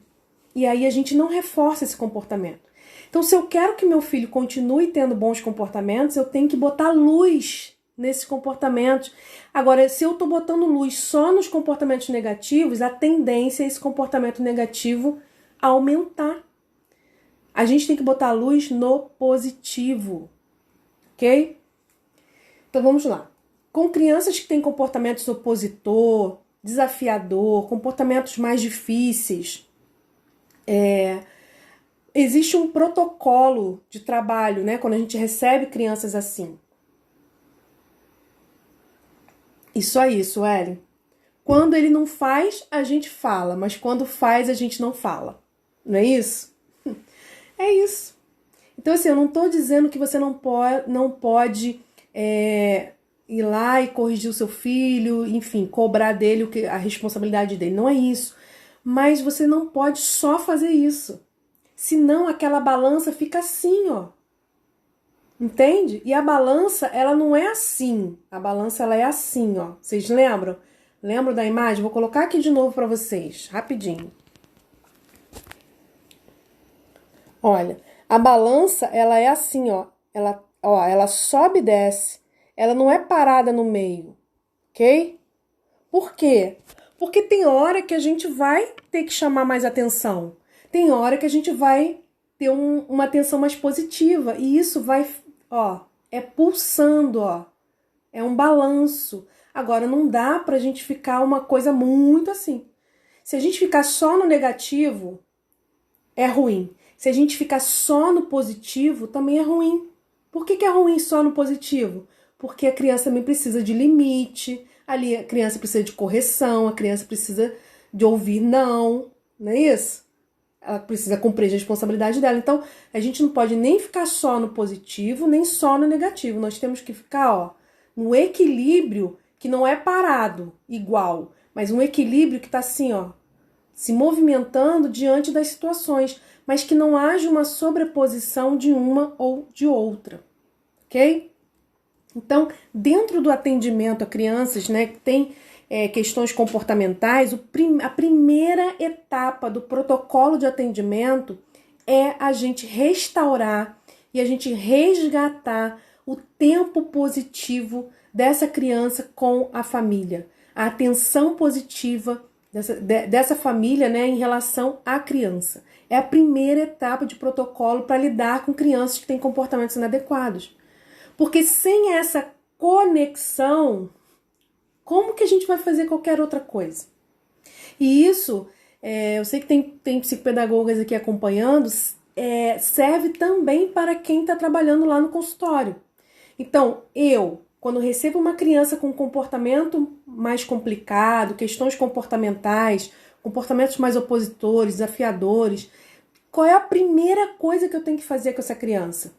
E aí a gente não reforça esse comportamento. Então, se eu quero que meu filho continue tendo bons comportamentos, eu tenho que botar luz nesses comportamentos. Agora, se eu estou botando luz só nos comportamentos negativos, a tendência é esse comportamento negativo aumentar. A gente tem que botar luz no positivo, ok? Então, vamos lá. Com crianças que têm comportamentos opositor, desafiador, comportamentos mais difíceis, existe um protocolo de trabalho, né? Quando a gente recebe crianças assim. Isso aí, Suelen. Quando ele não faz, a gente fala, mas quando faz, a gente não fala. Não é isso? É isso. Então, assim, eu não estou dizendo que você não pode ir lá e corrigir o seu filho, enfim, cobrar dele a responsabilidade dele. Não é isso. Mas você não pode só fazer isso. Senão aquela balança fica assim, ó. Entende? E a balança, ela não é assim. A balança, ela é assim, ó. Vocês lembram? Lembram da imagem? Vou colocar aqui de novo para vocês, rapidinho. Olha, a balança, ela é assim, ó. Ela sobe e desce. Ela não é parada no meio, ok? Por quê? Porque tem hora que a gente vai ter que chamar mais atenção. Tem hora que a gente vai ter uma atenção mais positiva. E isso vai, ó, é pulsando, ó. É um balanço. Agora, não dá pra gente ficar uma coisa muito assim. Se a gente ficar só no negativo, é ruim. Se a gente ficar só no positivo, também é ruim. Por que é ruim só no positivo? Porque a criança também precisa de limite, ali a criança precisa de correção, a criança precisa de ouvir não é isso? Ela precisa cumprir a responsabilidade dela. Então, a gente não pode nem ficar só no positivo, nem só no negativo. Nós temos que ficar, ó, no equilíbrio que não é parado, igual, mas um equilíbrio que tá assim, ó, se movimentando diante das situações, mas que não haja uma sobreposição de uma ou de outra, ok? Então, dentro do atendimento a crianças, né, que tem questões comportamentais, a primeira etapa do protocolo de atendimento é a gente restaurar e a gente resgatar o tempo positivo dessa criança com a família, a atenção positiva dessa família, né, em relação à criança. É a primeira etapa de protocolo para lidar com crianças que têm comportamentos inadequados. Porque sem essa conexão, como que a gente vai fazer qualquer outra coisa? E isso, eu sei que tem psicopedagogas aqui acompanhando, serve também para quem está trabalhando lá no consultório. Então, quando recebo uma criança com um comportamento mais complicado, questões comportamentais, comportamentos mais opositores, desafiadores, qual é a primeira coisa que eu tenho que fazer com essa criança?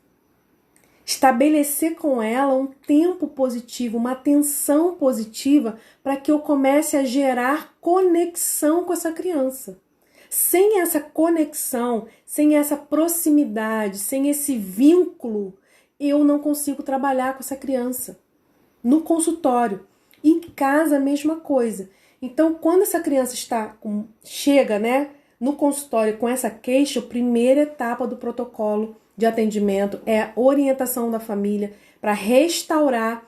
Estabelecer com ela um tempo positivo, uma atenção positiva para que eu comece a gerar conexão com essa criança. Sem essa conexão, sem essa proximidade, sem esse vínculo, eu não consigo trabalhar com essa criança. No consultório, em casa a mesma coisa. Então, quando essa criança chega, né, no consultório com essa queixa, a primeira etapa do protocolo de atendimento é a orientação da família para restaurar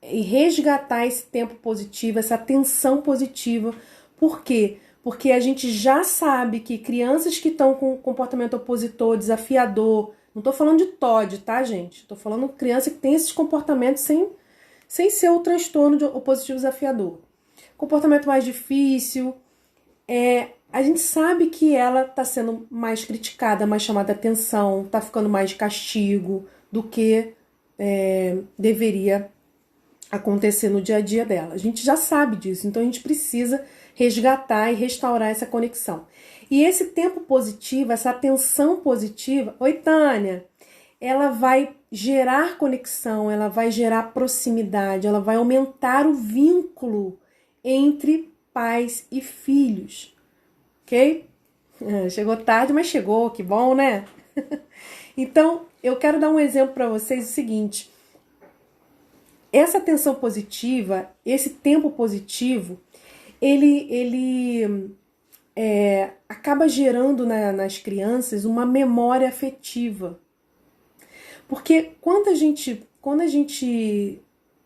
e resgatar esse tempo positivo, essa atenção positiva. Por quê? Porque a gente já sabe que crianças que estão com comportamento opositor, desafiador, não estou falando de TOD, tá, gente? Estou falando de criança que tem esses comportamentos sem ser o transtorno de opositivo desafiador. Comportamento mais difícil, a gente sabe que ela está sendo mais criticada, mais chamada atenção, está ficando mais de castigo do que deveria acontecer no dia a dia dela. A gente já sabe disso, então a gente precisa resgatar e restaurar essa conexão. E esse tempo positivo, essa atenção positiva, oi Tânia, ela vai gerar conexão, ela vai gerar proximidade, ela vai aumentar o vínculo entre pais e filhos, ok? Chegou tarde, mas chegou, que bom, né? Então, eu quero dar um exemplo para vocês, o seguinte: essa atenção positiva, esse tempo positivo, ele acaba gerando nas crianças uma memória afetiva. Porque quando a gente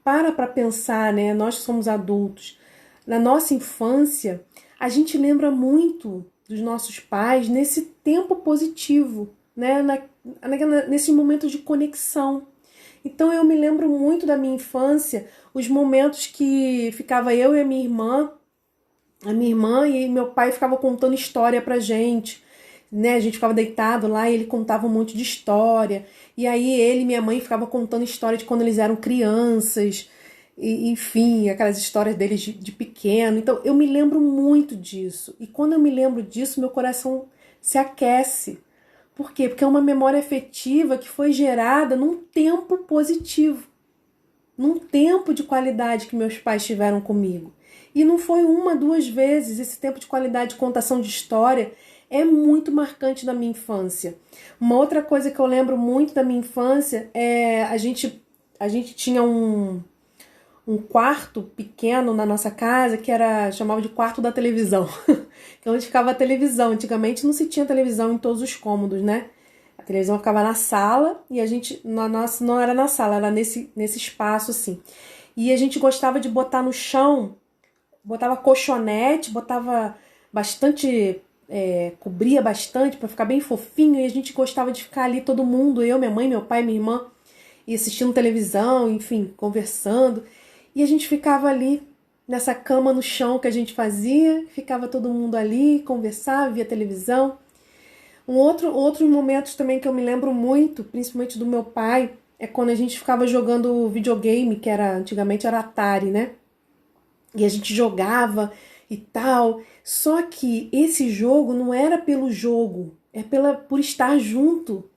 para pensar, né, nós que somos adultos, na nossa infância, a gente lembra muito dos nossos pais nesse tempo positivo, né, nesse momento de conexão. Então eu me lembro muito da minha infância, os momentos que ficava eu e a minha irmã e meu pai ficava contando história pra gente, né? A gente ficava deitado lá e ele contava um monte de história. E aí ele e minha mãe ficavam contando história de quando eles eram crianças, e, enfim, aquelas histórias deles de pequeno. Então eu me lembro muito disso. E quando eu me lembro disso, meu coração se aquece. Por quê? Porque é uma memória afetiva que foi gerada num tempo positivo, num tempo de qualidade que meus pais tiveram comigo. E não foi uma, duas vezes. Esse tempo de qualidade de contação de história é muito marcante da minha infância. Uma outra coisa que eu lembro muito da minha infância é a gente tinha um quarto pequeno na nossa casa que chamava de quarto da televisão. Que é onde ficava a televisão. Antigamente não se tinha televisão em todos os cômodos, né? A televisão ficava na sala e a gente, nossa, não era na sala, era nesse espaço assim. E a gente gostava de botar no chão, botava colchonete, botava bastante, cobria bastante para ficar bem fofinho, e a gente gostava de ficar ali todo mundo, eu, minha mãe, meu pai, minha irmã, e assistindo televisão, enfim, conversando. E a gente ficava ali nessa cama no chão que a gente fazia, ficava todo mundo ali, conversava, via televisão. Outros momentos também que eu me lembro muito, principalmente do meu pai, é quando a gente ficava jogando videogame, que antigamente era Atari, né? E a gente jogava e tal. Só que esse jogo não era pelo jogo, por estar junto,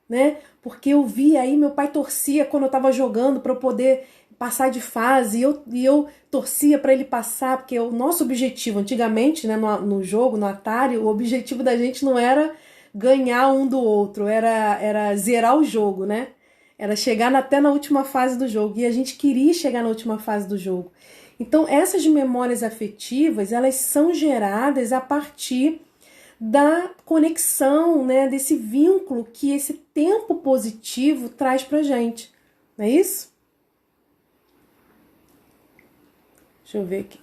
né? Porque eu via aí, meu pai torcia quando eu tava jogando para eu poder passar de fase, e eu torcia para ele passar, porque o nosso objetivo antigamente, né, no jogo, no Atari, o objetivo da gente não era ganhar um do outro, era zerar o jogo, né? Era chegar até na última fase do jogo, e a gente queria chegar na última fase do jogo. Então essas memórias afetivas, elas são geradas a partir da conexão, né, desse vínculo que esse tempo positivo traz pra gente. Não é isso? Deixa eu ver aqui.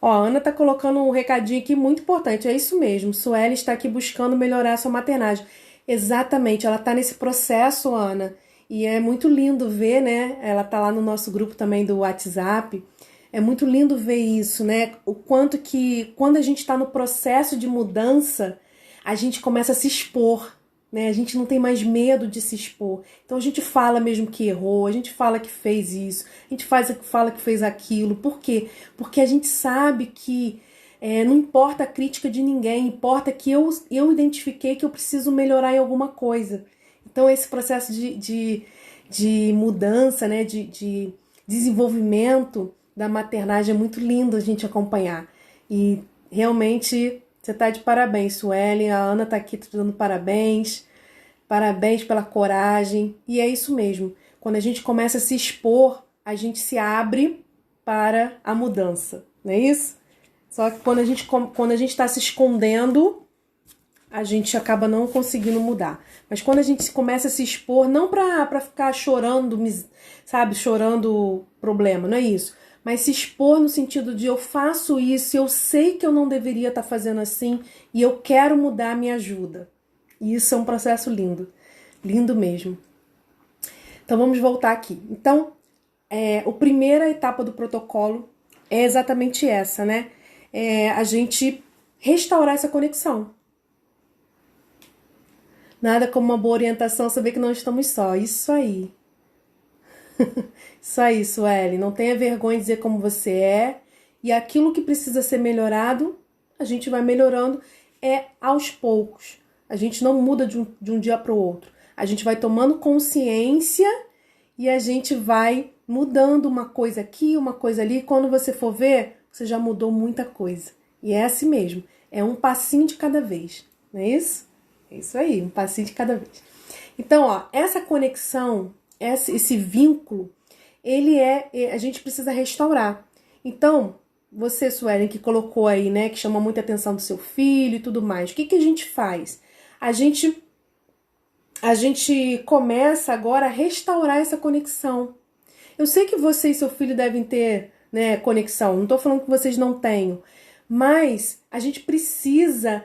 Ó, a Ana tá colocando um recadinho aqui muito importante. É isso mesmo. Sueli está aqui buscando melhorar a sua maternagem. Exatamente, ela tá nesse processo, Ana. E é muito lindo ver, né? Ela tá lá no nosso grupo também do WhatsApp. É muito lindo ver isso, né? O quanto que quando a gente está no processo de mudança, a gente começa a se expor, né? A gente não tem mais medo de se expor. Então a gente fala mesmo que errou, a gente fala que fez isso, a gente fala que fez aquilo. Por quê? Porque a gente sabe que não importa a crítica de ninguém, importa que eu identifiquei que eu preciso melhorar em alguma coisa. Então esse processo de mudança, né? De desenvolvimento da maternagem é muito lindo a gente acompanhar. E realmente você tá de parabéns, Sueli. A Ana tá aqui te dando parabéns. Parabéns pela coragem. E é isso mesmo. Quando a gente começa a se expor, a gente se abre para a mudança. Não é isso? Só que quando a gente tá se escondendo, a gente acaba não conseguindo mudar. Mas quando a gente começa a se expor, não pra ficar chorando, sabe, chorando problema, não é isso. Mas se expor no sentido de eu faço isso, eu sei que eu não deveria estar fazendo assim e eu quero mudar, me ajuda. E isso é um processo lindo, lindo mesmo. Então vamos voltar aqui. Então, a primeira etapa do protocolo é exatamente essa, né? A gente restaurar essa conexão. Nada como uma boa orientação, saber que não estamos só. Isso aí. Isso aí, Sueli. Não tenha vergonha de dizer como você é. E aquilo que precisa ser melhorado, a gente vai melhorando. é aos poucos. A gente não muda de um dia para o outro. A gente vai tomando consciência e a gente vai mudando uma coisa aqui, uma coisa ali. Quando você for ver, você já mudou muita coisa. E é assim mesmo. É um passinho de cada vez. Não é isso? É isso aí, um passinho de cada vez. Então, ó, essa conexão, esse vínculo, a gente precisa restaurar. Então, você, Suelen, que colocou aí, né, que chama muita atenção do seu filho e tudo mais, o que a gente faz? A gente começa agora a restaurar essa conexão. Eu sei que você e seu filho devem ter, né, conexão, não estou falando que vocês não tenham, mas a gente precisa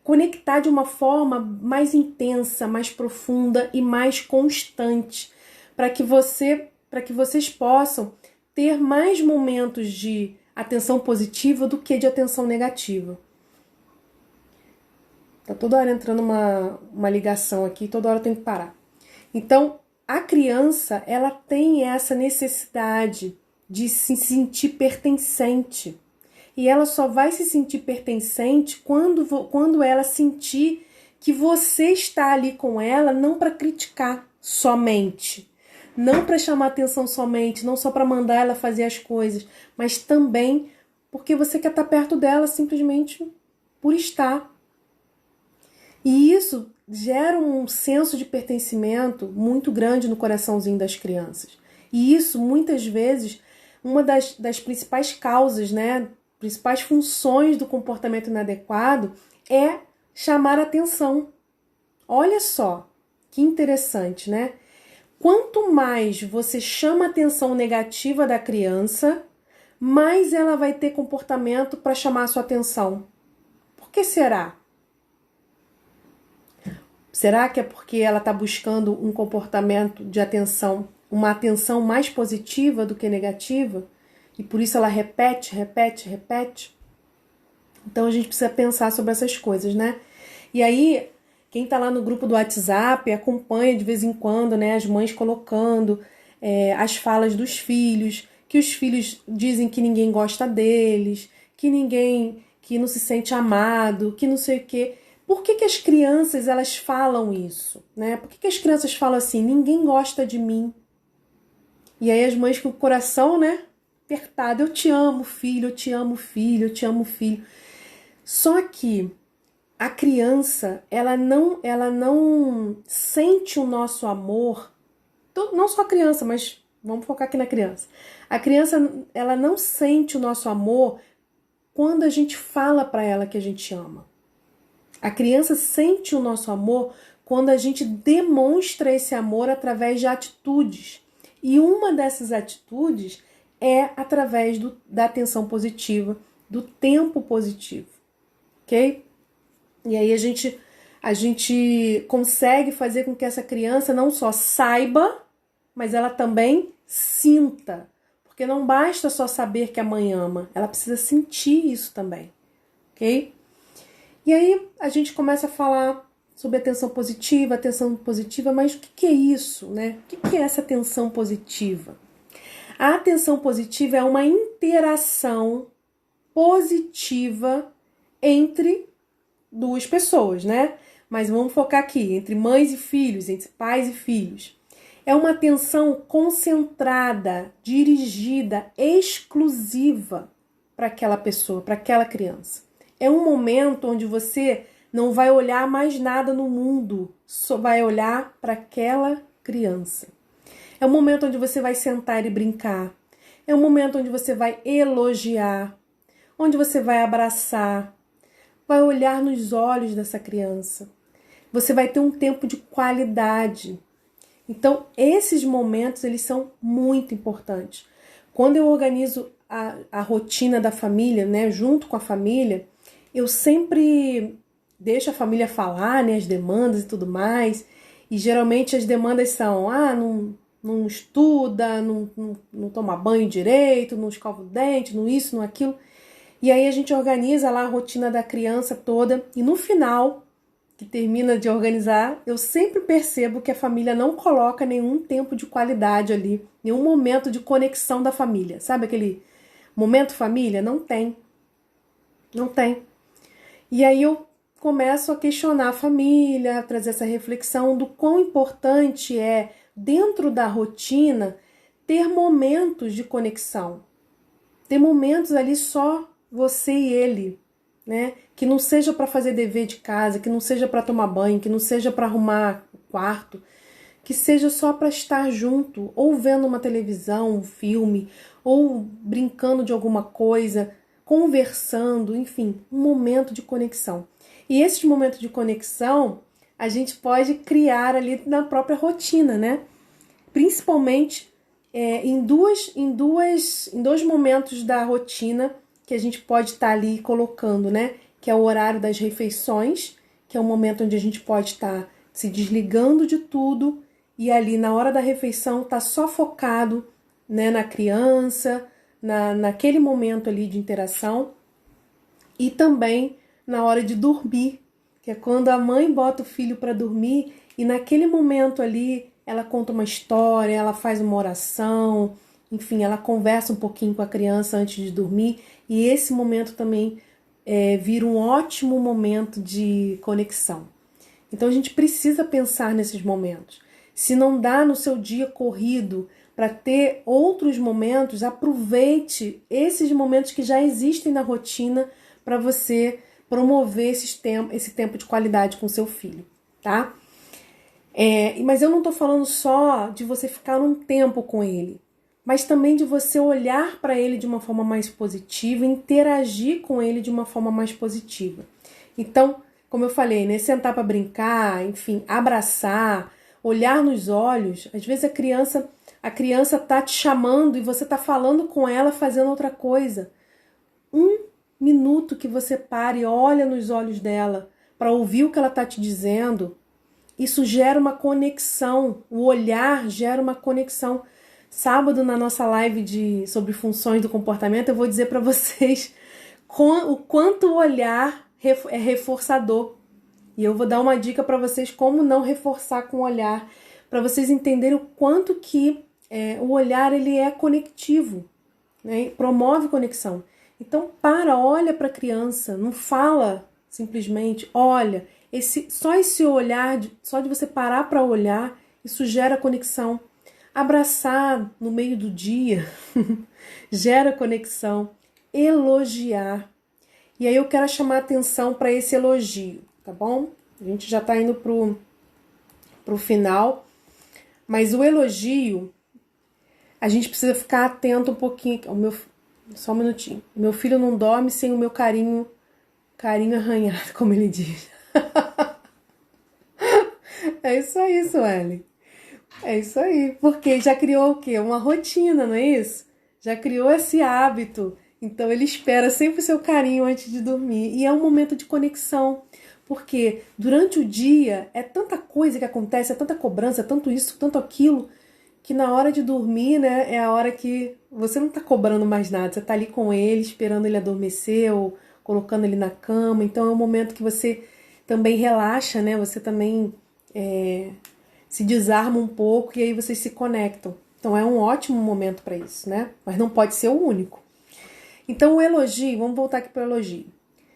conectar de uma forma mais intensa, mais profunda e mais constante, para que vocês possam ter mais momentos de atenção positiva do que de atenção negativa. Tá toda hora entrando uma ligação aqui, toda hora eu tenho que parar. Então, a criança, ela tem essa necessidade de se sentir pertencente. E ela só vai se sentir pertencente quando ela sentir que você está ali com ela, não para criticar somente, não para chamar atenção somente, não só para mandar ela fazer as coisas, mas também porque você quer estar perto dela simplesmente por estar. E isso gera um senso de pertencimento muito grande no coraçãozinho das crianças. E isso, muitas vezes, uma das principais causas, né, principais funções do comportamento inadequado é chamar atenção. Olha só, que interessante, né? Quanto mais você chama a atenção negativa da criança, mais ela vai ter comportamento para chamar a sua atenção. Por que será? Será que é porque ela está buscando um comportamento de atenção, uma atenção mais positiva do que negativa? E por isso ela repete? Então a gente precisa pensar sobre essas coisas, né? E aí, quem tá lá no grupo do WhatsApp acompanha de vez em quando, né, as mães colocando as falas dos filhos, que os filhos dizem que ninguém gosta deles, que não se sente amado, que não sei o quê. Por que as crianças, elas falam isso, né? Por que as crianças falam assim, ninguém gosta de mim? E aí as mães com o coração, né, apertado, eu te amo, filho, eu te amo, filho, eu te amo, filho. Só que a criança, ela não sente o nosso amor, não só a criança, mas vamos focar aqui na criança. A criança, ela não sente o nosso amor quando a gente fala para ela que a gente ama. A criança sente o nosso amor quando a gente demonstra esse amor através de atitudes. E uma dessas atitudes é através da atenção positiva, do tempo positivo, ok? E aí a gente consegue fazer com que essa criança não só saiba, mas ela também sinta. Porque não basta só saber que a mãe ama, ela precisa sentir isso também, ok? E aí a gente começa a falar sobre atenção positiva, mas o que é isso, né? O que é essa atenção positiva? A atenção positiva é uma interação positiva entre duas pessoas, né? Mas vamos focar aqui, entre mães e filhos, entre pais e filhos. É uma atenção concentrada, dirigida, exclusiva para aquela pessoa, para aquela criança. É um momento onde você não vai olhar mais nada no mundo, só vai olhar para aquela criança. É um momento onde você vai sentar e brincar. É um momento onde você vai elogiar, onde você vai abraçar, vai olhar nos olhos dessa criança. Você vai ter um tempo de qualidade. Então, esses momentos, eles são muito importantes. Quando eu organizo a rotina da família, né, junto com a família, eu sempre deixo a família falar, né, as demandas e tudo mais. E geralmente as demandas são, não estuda, não toma banho direito, não escova o dente, não isso, não aquilo. E aí a gente organiza lá a rotina da criança toda e no final, que termina de organizar, eu sempre percebo que a família não coloca nenhum tempo de qualidade ali, nenhum momento de conexão da família. Sabe aquele momento família? Não tem. Não tem. E aí eu começo a questionar a família, a trazer essa reflexão do quão importante é, dentro da rotina, ter momentos de conexão. Ter momentos ali só você e ele, né? Que não seja para fazer dever de casa, que não seja para tomar banho, que não seja para arrumar o quarto, que seja só para estar junto, ou vendo uma televisão, um filme, ou brincando de alguma coisa, conversando, enfim, um momento de conexão. E esses momentos de conexão a gente pode criar ali na própria rotina, né? Principalmente em dois momentos da rotina que a gente pode estar ali colocando, né? Que é o horário das refeições, que é o momento onde a gente pode estar se desligando de tudo e ali na hora da refeição tá só focado, né, na criança, naquele momento ali de interação. E também na hora de dormir, que é quando a mãe bota o filho para dormir e naquele momento ali ela conta uma história, ela faz uma oração, enfim, ela conversa um pouquinho com a criança antes de dormir. E esse momento também vira um ótimo momento de conexão. Então a gente precisa pensar nesses momentos. Se não dá no seu dia corrido para ter outros momentos, aproveite esses momentos que já existem na rotina para você promover esse tempo de qualidade com seu filho, tá? Mas eu não estou falando só de você ficar um tempo com ele, mas também de você olhar para ele de uma forma mais positiva, interagir com ele de uma forma mais positiva. Então, como eu falei, né, sentar para brincar, enfim, abraçar, olhar nos olhos. Às vezes a criança tá te chamando e você tá falando com ela fazendo outra coisa. Um minuto que você pare e olha nos olhos dela para ouvir o que ela tá te dizendo, isso gera uma conexão. O olhar gera uma conexão. Sábado, na nossa live sobre funções do comportamento, eu vou dizer para vocês o quanto o olhar é reforçador. E eu vou dar uma dica para vocês como não reforçar com o olhar, para vocês entenderem o quanto que o olhar ele é conectivo, né? Promove conexão. Então olha para a criança, não fala simplesmente, olha. Só esse olhar, só de você parar para olhar, isso gera conexão. Abraçar no meio do dia gera conexão. Elogiar. E aí eu quero chamar a atenção para esse elogio, tá bom? A gente já está indo pro final. Mas o elogio, a gente precisa ficar atento um pouquinho. Só um minutinho. Meu filho não dorme sem o meu carinho arranhado, como ele diz. É isso aí, Sueli. É isso aí. Porque já criou o quê? Uma rotina, não é isso? Já criou esse hábito. Então ele espera sempre o seu carinho antes de dormir. E é um momento de conexão. Porque durante o dia é tanta coisa que acontece, é tanta cobrança, é tanto isso, tanto aquilo, que na hora de dormir, né, é a hora que você não tá cobrando mais nada. Você tá ali com ele, esperando ele adormecer ou colocando ele na cama. Então é um momento que você também relaxa, né? Você também se desarma um pouco e aí vocês se conectam. Então é um ótimo momento para isso, né? Mas não pode ser o único. Então o elogio, vamos voltar aqui para o elogio.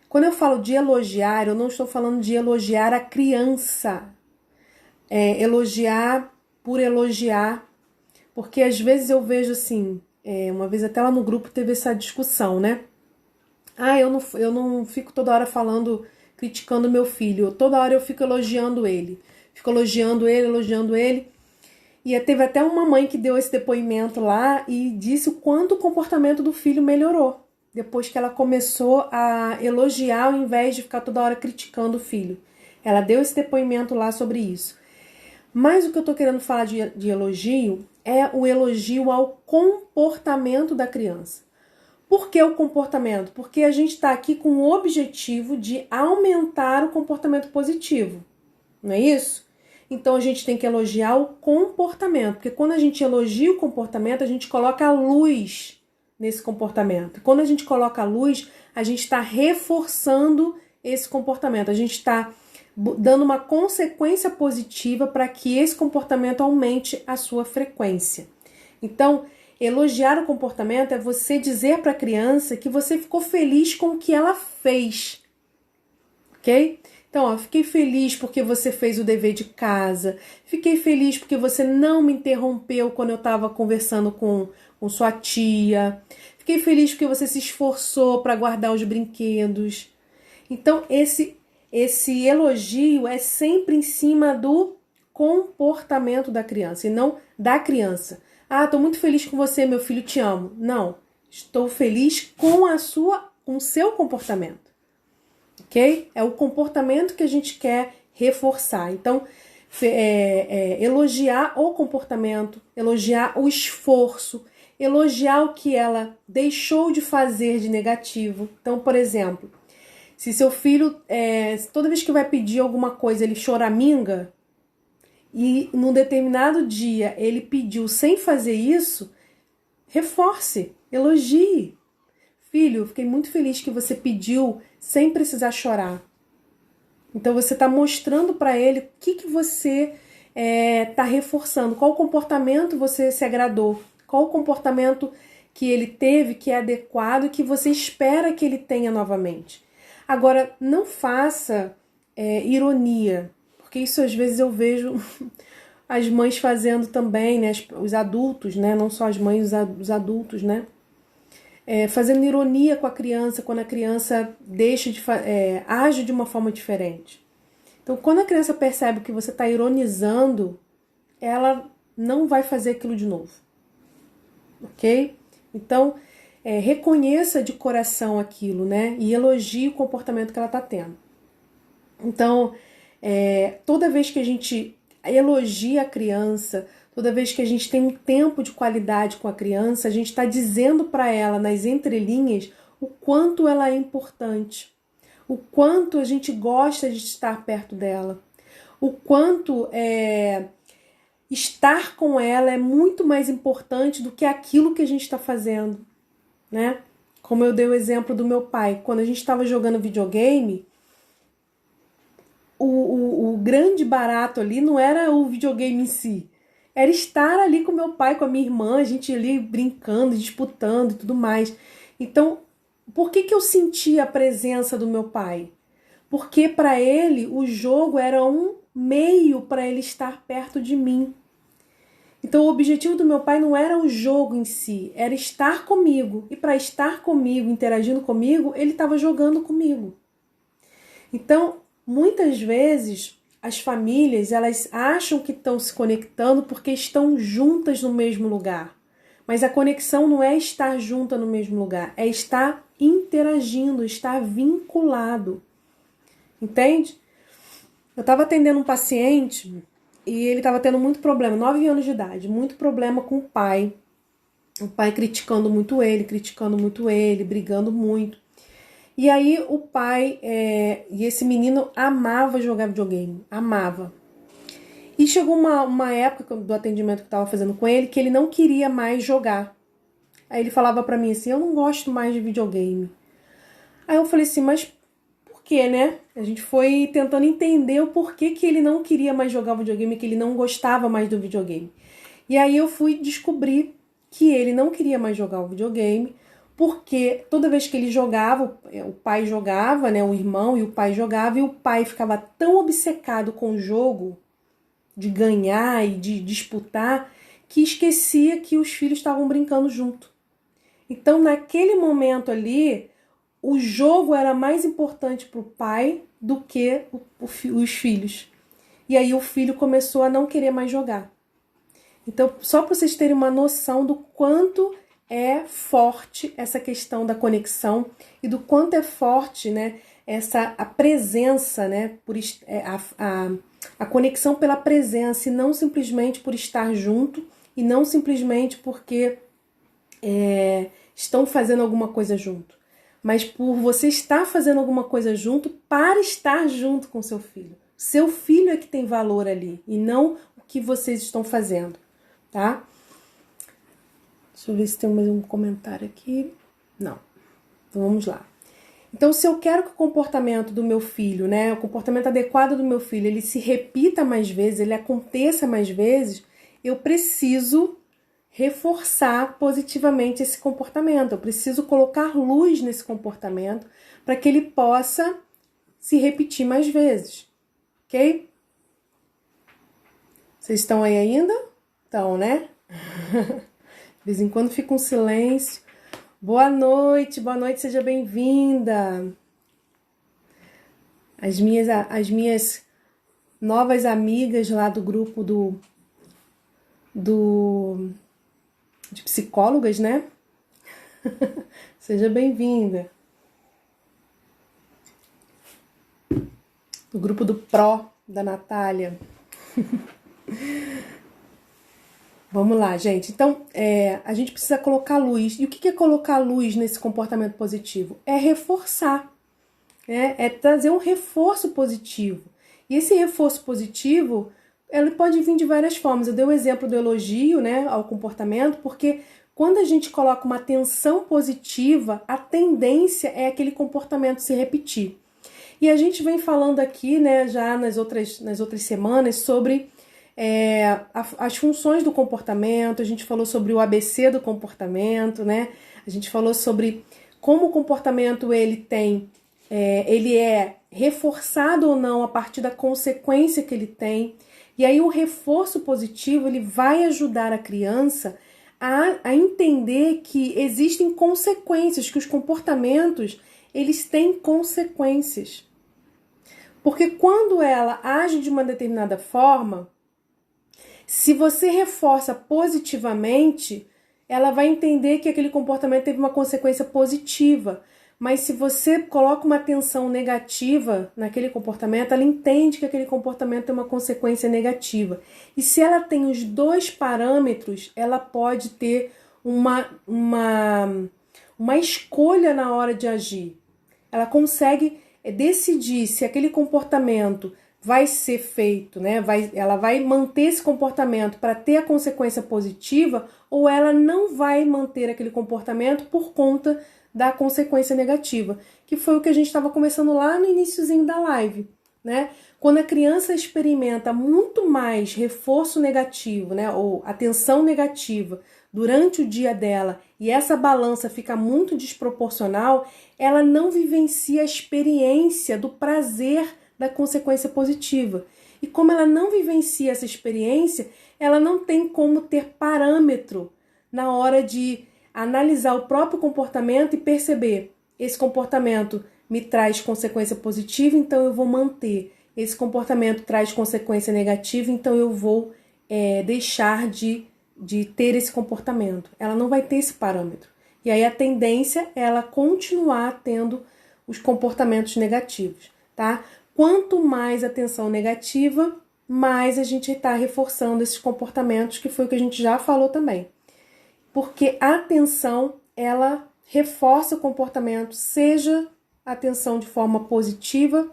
Quando eu falo de elogiar, eu não estou falando de elogiar a criança. Elogiar por elogiar. Porque às vezes eu vejo assim, uma vez até lá no grupo teve essa discussão, né? Eu não fico toda hora falando, criticando meu filho. Toda hora eu fico elogiando ele. Fico elogiando ele. E teve até uma mãe que deu esse depoimento lá e disse o quanto o comportamento do filho melhorou. Depois que ela começou a elogiar ao invés de ficar toda hora criticando o filho. Ela deu esse depoimento lá sobre isso. Mas o que eu tô querendo falar de elogio é o elogio ao comportamento da criança. Por que o comportamento? Porque a gente está aqui com o objetivo de aumentar o comportamento positivo. Não é isso? Então a gente tem que elogiar o comportamento, porque quando a gente elogia o comportamento, a gente coloca a luz nesse comportamento. Quando a gente coloca a luz, a gente está reforçando esse comportamento, a gente está dando uma consequência positiva para que esse comportamento aumente a sua frequência. Então, elogiar o comportamento é você dizer para a criança que você ficou feliz com o que ela fez. ok? Então, ó, fiquei feliz porque você fez o dever de casa. Fiquei feliz porque você não me interrompeu quando eu estava conversando com sua tia. Fiquei feliz porque você se esforçou para guardar os brinquedos. Então, esse elogio é sempre em cima do comportamento da criança e não da criança. Ah, estou muito feliz com você, meu filho, te amo. Não, estou feliz com com o seu comportamento. Ok? É o comportamento que a gente quer reforçar. Então, elogiar o comportamento, elogiar o esforço, elogiar o que ela deixou de fazer de negativo. Então, por exemplo, se seu filho, toda vez que vai pedir alguma coisa, ele choraminga, e num determinado dia ele pediu sem fazer isso, reforce, elogie. Filho, fiquei muito feliz que você pediu sem precisar chorar. Então você está mostrando para ele o que você está reforçando, qual comportamento você se agradou, qual o comportamento que ele teve que é adequado e que você espera que ele tenha novamente. Agora, não faça ironia, porque isso às vezes eu vejo as mães fazendo também, né, os adultos, né, não só as mães, os adultos, né, fazendo ironia com a criança quando a criança age de uma forma diferente. Então, quando a criança percebe que você está ironizando, ela não vai fazer aquilo de novo, ok? Então, reconheça de coração aquilo, né? E elogie o comportamento que ela está tendo. Então, toda vez que a gente elogia a criança, toda vez que a gente tem um tempo de qualidade com a criança, a gente está dizendo para ela, nas entrelinhas, o quanto ela é importante, o quanto a gente gosta de estar perto dela, o quanto estar com ela é muito mais importante do que aquilo que a gente está fazendo, né? Como eu dei o exemplo do meu pai, quando a gente estava jogando videogame, o grande barato ali não era o videogame em si, era estar ali com meu pai, com a minha irmã, a gente ali brincando, disputando e tudo mais. Então, por que eu senti a presença do meu pai? Porque para ele o jogo era um meio para ele estar perto de mim. Então o objetivo do meu pai não era o jogo em si, era estar comigo. E para estar comigo, interagindo comigo, ele estava jogando comigo. Então, muitas vezes as famílias, elas acham que estão se conectando porque estão juntas no mesmo lugar. Mas a conexão não é estar junta no mesmo lugar, é estar interagindo, estar vinculado. Entende? Eu estava atendendo um paciente e ele estava tendo muito problema, 9 anos de idade, muito problema com o pai criticando muito ele, brigando muito. E aí o pai, e esse menino amava jogar videogame, amava. E chegou uma época do atendimento que eu estava fazendo com ele que ele não queria mais jogar. Aí ele falava pra mim assim, eu não gosto mais de videogame. Aí eu falei assim, mas por quê, né? A gente foi tentando entender o porquê que ele não queria mais jogar videogame, que ele não gostava mais do videogame. E aí eu fui descobrir que ele não queria mais jogar o videogame, porque toda vez que ele jogava, o pai jogava, né, o irmão e o pai jogavam, e o pai ficava tão obcecado com o jogo, de ganhar e de disputar, que esquecia que os filhos estavam brincando junto. Então, naquele momento ali, o jogo era mais importante para o pai do que os filhos. E aí o filho começou a não querer mais jogar. Então, só para vocês terem uma noção do quanto é forte essa questão da conexão e do quanto é forte, né, a presença, né, a conexão pela presença e não simplesmente por estar junto e não simplesmente porque estão fazendo alguma coisa junto, mas por você estar fazendo alguma coisa junto para estar junto com seu filho. Seu filho é que tem valor ali e não o que vocês estão fazendo, tá? Deixa eu ver se tem mais um comentário aqui. Não. Então vamos lá. Então, se eu quero que o comportamento do meu filho, né, o comportamento adequado do meu filho, ele se repita mais vezes, ele aconteça mais vezes, eu preciso reforçar positivamente esse comportamento. Eu preciso colocar luz nesse comportamento para que ele possa se repetir mais vezes, ok? Vocês estão aí ainda? Estão, né? De vez em quando fica um silêncio. Boa noite, seja bem-vinda. As minhas novas amigas lá do grupo de psicólogas, né? Seja bem-vinda. Do grupo do Pro, da Natália. Vamos lá, gente. Então, a gente precisa colocar luz. E o que é colocar luz nesse comportamento positivo? É reforçar. É trazer um reforço positivo. E esse reforço positivo, ele pode vir de várias formas. Eu dei o exemplo do elogio, né, ao comportamento, porque quando a gente coloca uma atenção positiva, a tendência é aquele comportamento se repetir. E a gente vem falando aqui, né, já nas outras semanas, sobre as funções do comportamento. A gente falou sobre o ABC do comportamento, né? A gente falou sobre como o comportamento ele é reforçado ou não a partir da consequência que ele tem. E aí o reforço positivo ele vai ajudar a criança a entender que existem consequências, que os comportamentos eles têm consequências. Porque quando ela age de uma determinada forma, se você reforça positivamente, ela vai entender que aquele comportamento teve uma consequência positiva. Mas se você coloca uma atenção negativa naquele comportamento, ela entende que aquele comportamento tem uma consequência negativa. E se ela tem os dois parâmetros, ela pode ter uma escolha na hora de agir. Ela consegue decidir se aquele comportamento vai ser feito, né? Ela vai manter esse comportamento para ter a consequência positiva ou ela não vai manter aquele comportamento por conta da consequência negativa, que foi o que a gente estava conversando lá no iniciozinho da live, né? Quando a criança experimenta muito mais reforço negativo, né, ou atenção negativa durante o dia dela e essa balança fica muito desproporcional, ela não vivencia a experiência do prazer da consequência positiva. E como ela não vivencia essa experiência, ela não tem como ter parâmetro na hora de analisar o próprio comportamento e perceber: esse comportamento me traz consequência positiva, então eu vou manter. Esse comportamento traz consequência negativa, então eu vou deixar de ter esse comportamento. Ela não vai ter esse parâmetro. E aí a tendência é ela continuar tendo os comportamentos negativos, tá? Quanto mais atenção negativa, mais a gente está reforçando esses comportamentos, que foi o que a gente já falou também. Porque a atenção, ela reforça o comportamento, seja atenção de forma positiva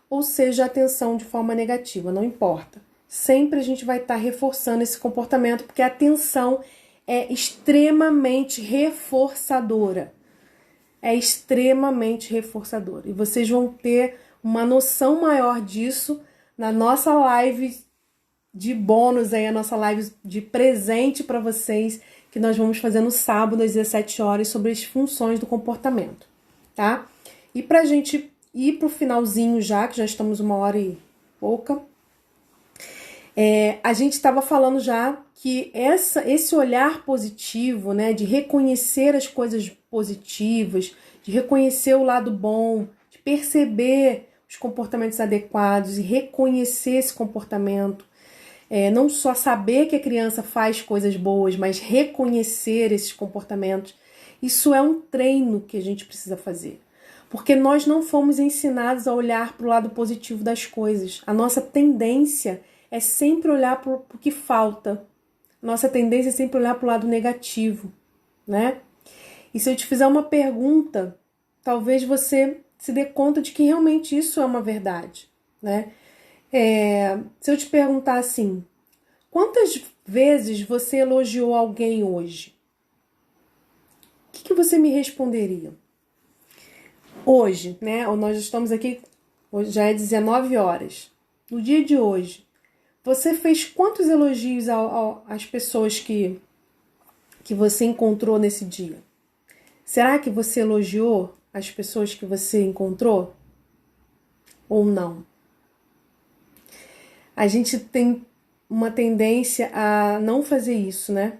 ou seja atenção de forma negativa, não importa. Sempre a gente vai estar reforçando esse comportamento, porque a atenção é extremamente reforçadora. É extremamente reforçadora. E vocês vão ter uma noção maior disso na nossa live de bônus, aí, a nossa live de presente para vocês, que nós vamos fazer no sábado às 17 horas sobre as funções do comportamento, tá? E pra gente ir pro finalzinho já, que já estamos 1h e pouca, a gente estava falando já que esse olhar positivo, né, de reconhecer as coisas positivas, de reconhecer o lado bom, de perceber os comportamentos adequados e reconhecer esse comportamento, não só saber que a criança faz coisas boas, mas reconhecer esses comportamentos, isso é um treino que a gente precisa fazer. Porque nós não fomos ensinados a olhar para o lado positivo das coisas. A nossa tendência é sempre olhar para o que falta. Nossa tendência é sempre olhar para o lado negativo, né? E se eu te fizer uma pergunta, talvez você se dê conta de que realmente isso é uma verdade, né? Se eu te perguntar assim, quantas vezes você elogiou alguém hoje? O que você me responderia? Hoje, né? Nós estamos aqui, hoje já é 19 horas. No dia de hoje, você fez quantos elogios às pessoas que você encontrou nesse dia? Será que você elogiou as pessoas que você encontrou? ou não? A gente tem uma tendência a não fazer isso, né?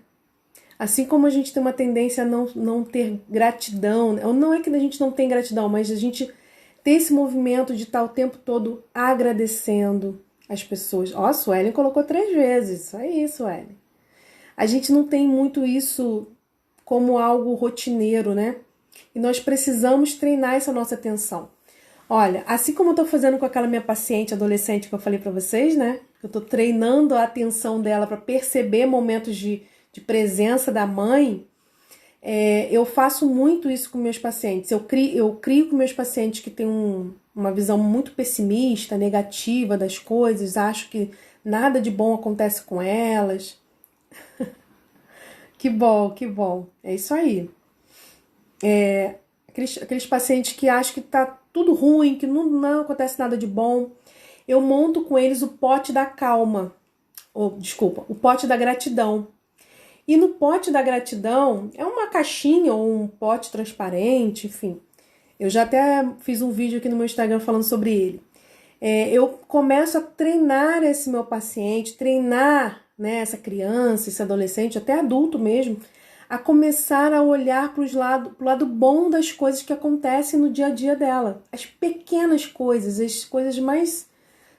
Assim como a gente tem uma tendência a não ter gratidão, não é que a gente não tem gratidão, mas a gente tem esse movimento de estar o tempo todo agradecendo as pessoas. Ó, a Suelen colocou 3 vezes, isso aí, Suelen. A gente não tem muito isso como algo rotineiro, né? E nós precisamos treinar essa nossa atenção. Olha, assim como eu tô fazendo com aquela minha paciente adolescente que eu falei pra vocês, né? Eu tô treinando a atenção dela para perceber momentos de presença da mãe. Eu faço muito isso com meus pacientes. Eu crio com meus pacientes que têm uma visão muito pessimista, negativa das coisas, acho que nada de bom acontece com elas. Que bom, que bom. É isso aí. Aqueles pacientes que acham que tá tudo ruim, que não acontece nada de bom. Eu monto com eles o pote da calma. O pote da gratidão. E no pote da gratidão, é uma caixinha ou um pote transparente, enfim. Eu já até fiz um vídeo aqui no meu Instagram falando sobre ele. Eu começo a treinar esse meu paciente, treinar, né, essa criança, esse adolescente, até adulto mesmo, a começar a olhar pro lado bom das coisas que acontecem no dia a dia dela. As pequenas coisas, as coisas mais,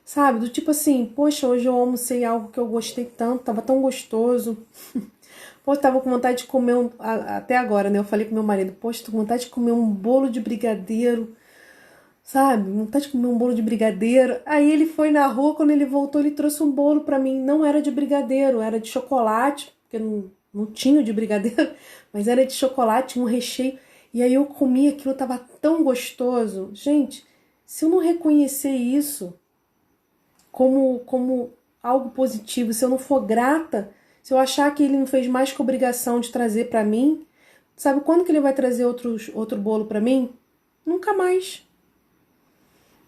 sabe, do tipo assim, poxa, hoje eu almocei algo que eu gostei tanto, tava tão gostoso. Pô, eu tava com vontade de comer até agora, né? Eu falei com meu marido, poxa, tô com vontade de comer um bolo de brigadeiro, sabe? Vontade de comer um bolo de brigadeiro. Aí ele foi na rua, quando ele voltou, ele trouxe um bolo pra mim. Não era de brigadeiro, era de chocolate, porque não tinha de brigadeiro, mas era de chocolate, um recheio. E aí eu comi aquilo, tava tão gostoso. Gente, se eu não reconhecer isso como algo positivo, se eu não for grata, se eu achar que ele não fez mais que obrigação de trazer pra mim, sabe quando que ele vai trazer outro bolo pra mim? Nunca mais.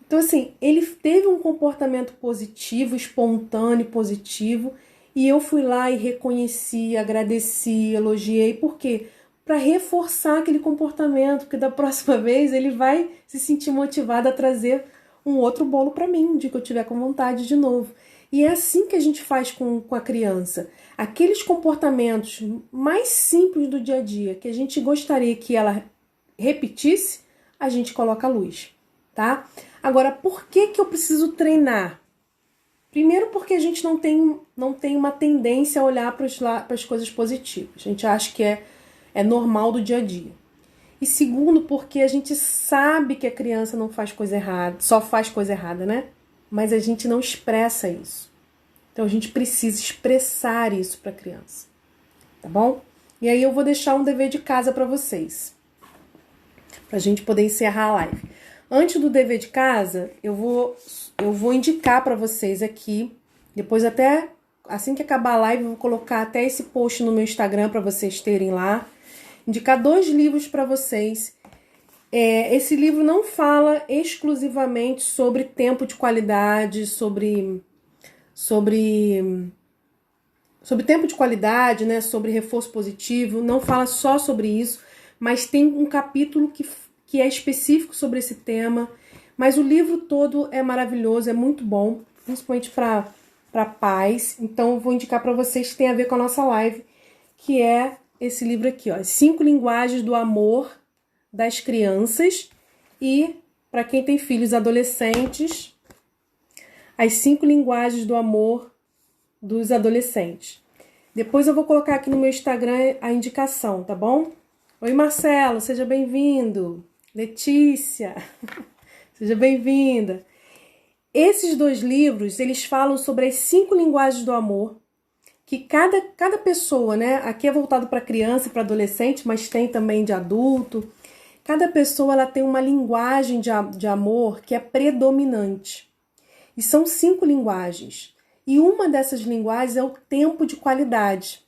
Então, assim, ele teve um comportamento positivo, espontâneo, positivo, e eu fui lá e reconheci, agradeci, elogiei. Por quê? Para reforçar aquele comportamento, porque da próxima vez ele vai se sentir motivado a trazer um outro bolo para mim, de que eu tiver com vontade de novo. E é assim que a gente faz com a criança. Aqueles comportamentos mais simples do dia a dia, que a gente gostaria que ela repetisse, a gente coloca a luz, tá? Agora, por que eu preciso treinar? Primeiro, porque a gente não tem uma tendência a olhar para as coisas positivas. A gente acha que é normal do dia a dia. E segundo, porque a gente sabe que a criança não faz coisa errada, só faz coisa errada, né? Mas a gente não expressa isso. Então, a gente precisa expressar isso para a criança, tá bom? E aí eu vou deixar um dever de casa para vocês, para a gente poder encerrar a live. Antes do dever de casa, eu vou indicar para vocês aqui, depois até, assim que acabar a live, eu vou colocar até esse post no meu Instagram para vocês terem lá, indicar 2 livros para vocês. Esse livro não fala exclusivamente sobre tempo de qualidade, sobre tempo de qualidade, né, sobre reforço positivo, não fala só sobre isso, mas tem um capítulo que é específico sobre esse tema, mas o livro todo é maravilhoso, é muito bom, principalmente para pais. Então eu vou indicar para vocês que tem a ver com a nossa live, que é esse livro aqui, ó, As 5 Linguagens do Amor das Crianças, e para quem tem filhos adolescentes, As 5 Linguagens do Amor dos Adolescentes. Depois eu vou colocar aqui no meu Instagram a indicação, tá bom? Oi, Marcelo, seja bem-vindo. Letícia, seja bem-vinda. Esses 2 livros, eles falam sobre as 5 linguagens do amor, que cada pessoa, né? Aqui é voltado para criança e para adolescente, mas tem também de adulto. Cada pessoa ela tem uma linguagem de amor que é predominante. E são 5 linguagens. E uma dessas linguagens é o tempo de qualidade,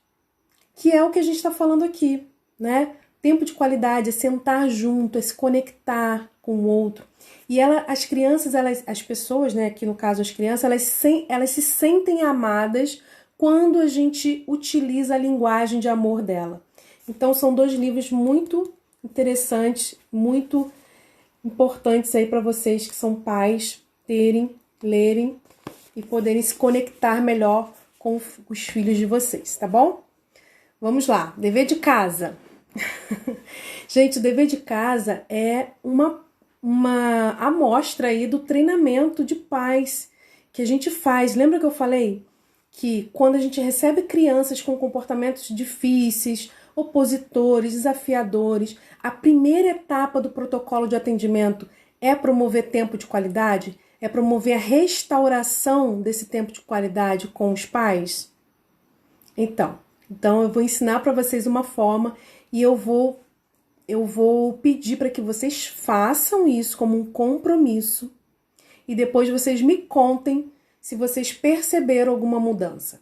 que é o que a gente está falando aqui, né? Tempo de qualidade é sentar junto, é se conectar com o outro. E as crianças, as pessoas, né? Aqui no caso as crianças, elas se sentem amadas quando a gente utiliza a linguagem de amor dela. Então são 2 livros muito interessantes, muito importantes aí para vocês que são pais, terem, lerem e poderem se conectar melhor com os filhos de vocês, tá bom? Vamos lá, dever de casa. Gente, o dever de casa é uma amostra aí do treinamento de pais que a gente faz. Lembra que eu falei que quando a gente recebe crianças com comportamentos difíceis, opositores, desafiadores, a primeira etapa do protocolo de atendimento é promover tempo de qualidade? É promover a restauração desse tempo de qualidade com os pais? Então eu vou ensinar para vocês uma forma e eu vou pedir para que vocês façam isso como um compromisso e depois vocês me contem se vocês perceberam alguma mudança,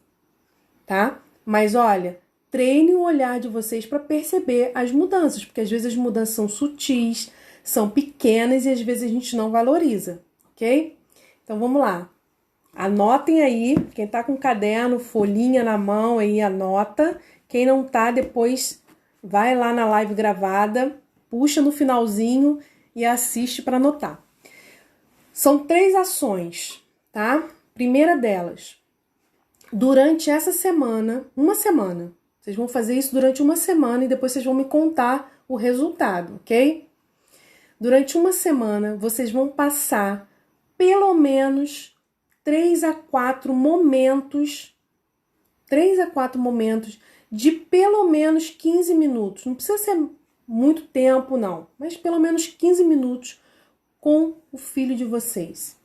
tá? Mas olha, treine o olhar de vocês para perceber as mudanças, porque às vezes as mudanças são sutis, são pequenas e às vezes a gente não valoriza, ok? Então vamos lá. Anotem aí, quem tá com caderno, folhinha na mão aí, anota. Quem não tá, depois vai lá na live gravada, puxa no finalzinho e assiste para anotar. São 3 ações, tá? Primeira delas, durante essa semana, uma semana, vocês vão fazer isso durante uma semana e depois vocês vão me contar o resultado, ok? Durante uma semana, vocês vão passar pelo menos 3 a 4 momentos de pelo menos 15 minutos. Não precisa ser muito tempo, não, mas pelo menos 15 minutos com o filho de vocês.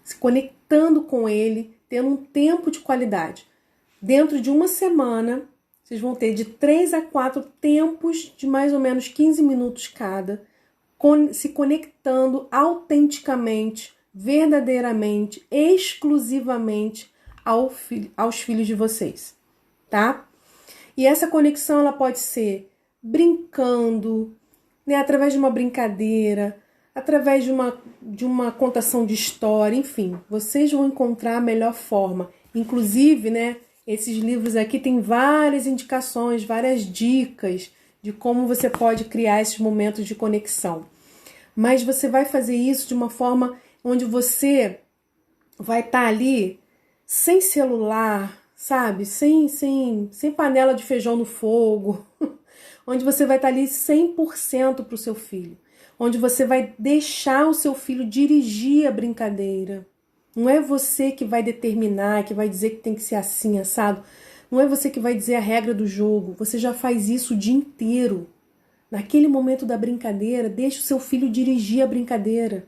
Se conectando com ele, tendo um tempo de qualidade. Dentro de uma semana, vocês vão ter de 3 a 4 tempos de mais ou menos 15 minutos cada, se conectando autenticamente, verdadeiramente, exclusivamente aos filhos de vocês, tá? E essa conexão ela pode ser brincando, né, através de uma brincadeira, através de uma contação de história, enfim, vocês vão encontrar a melhor forma. Inclusive, né, esses livros aqui têm várias indicações, várias dicas de como você pode criar esses momentos de conexão. Mas você vai fazer isso de uma forma onde você vai estar ali sem celular, sabe? Sem panela de feijão no fogo. Onde você vai estar ali 100% para o seu filho. Onde você vai deixar o seu filho dirigir a brincadeira. Não é você que vai determinar, que vai dizer que tem que ser assim, assado. Não é você que vai dizer a regra do jogo. Você já faz isso o dia inteiro. Naquele momento da brincadeira, deixe o seu filho dirigir a brincadeira.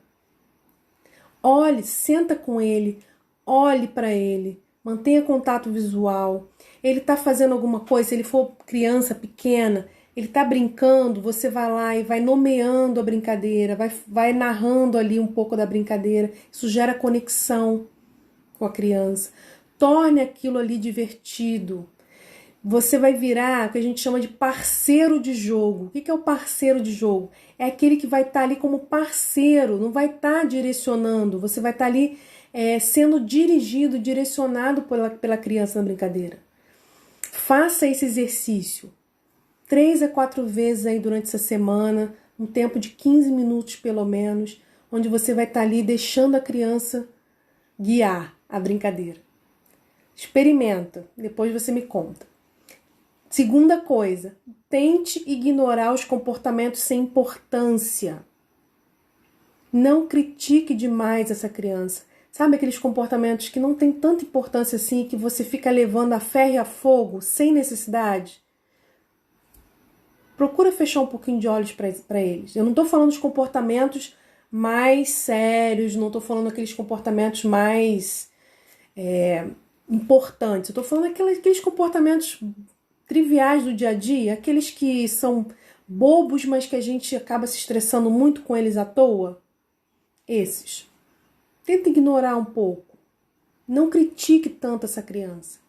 Olhe, senta com ele, olhe para ele, mantenha contato visual. Ele está fazendo alguma coisa, se ele for criança pequena, ele está brincando, você vai lá e vai nomeando a brincadeira, vai narrando ali um pouco da brincadeira. Isso gera conexão com a criança. Torne aquilo ali divertido. Você vai virar o que a gente chama de parceiro de jogo. O que é o parceiro de jogo? É aquele que vai estar ali como parceiro, não vai estar direcionando. Você vai estar ali sendo dirigido, direcionado pela criança na brincadeira. Faça esse exercício 3 a 4 vezes aí durante essa semana, um tempo de 15 minutos pelo menos, onde você vai estar ali deixando a criança guiar a brincadeira. Experimenta, depois você me conta. Segunda coisa, tente ignorar os comportamentos sem importância. Não critique demais essa criança. Sabe aqueles comportamentos que não tem tanta importância assim, que você fica levando a ferro e a fogo sem necessidade? Procura fechar um pouquinho de olhos para eles. Eu não estou falando dos comportamentos mais sérios, não estou falando aqueles comportamentos mais importantes. Eu estou falando aqueles comportamentos triviais do dia a dia, aqueles que são bobos, mas que a gente acaba se estressando muito com eles à toa. Esses. Tenta ignorar um pouco. Não critique tanto essa criança.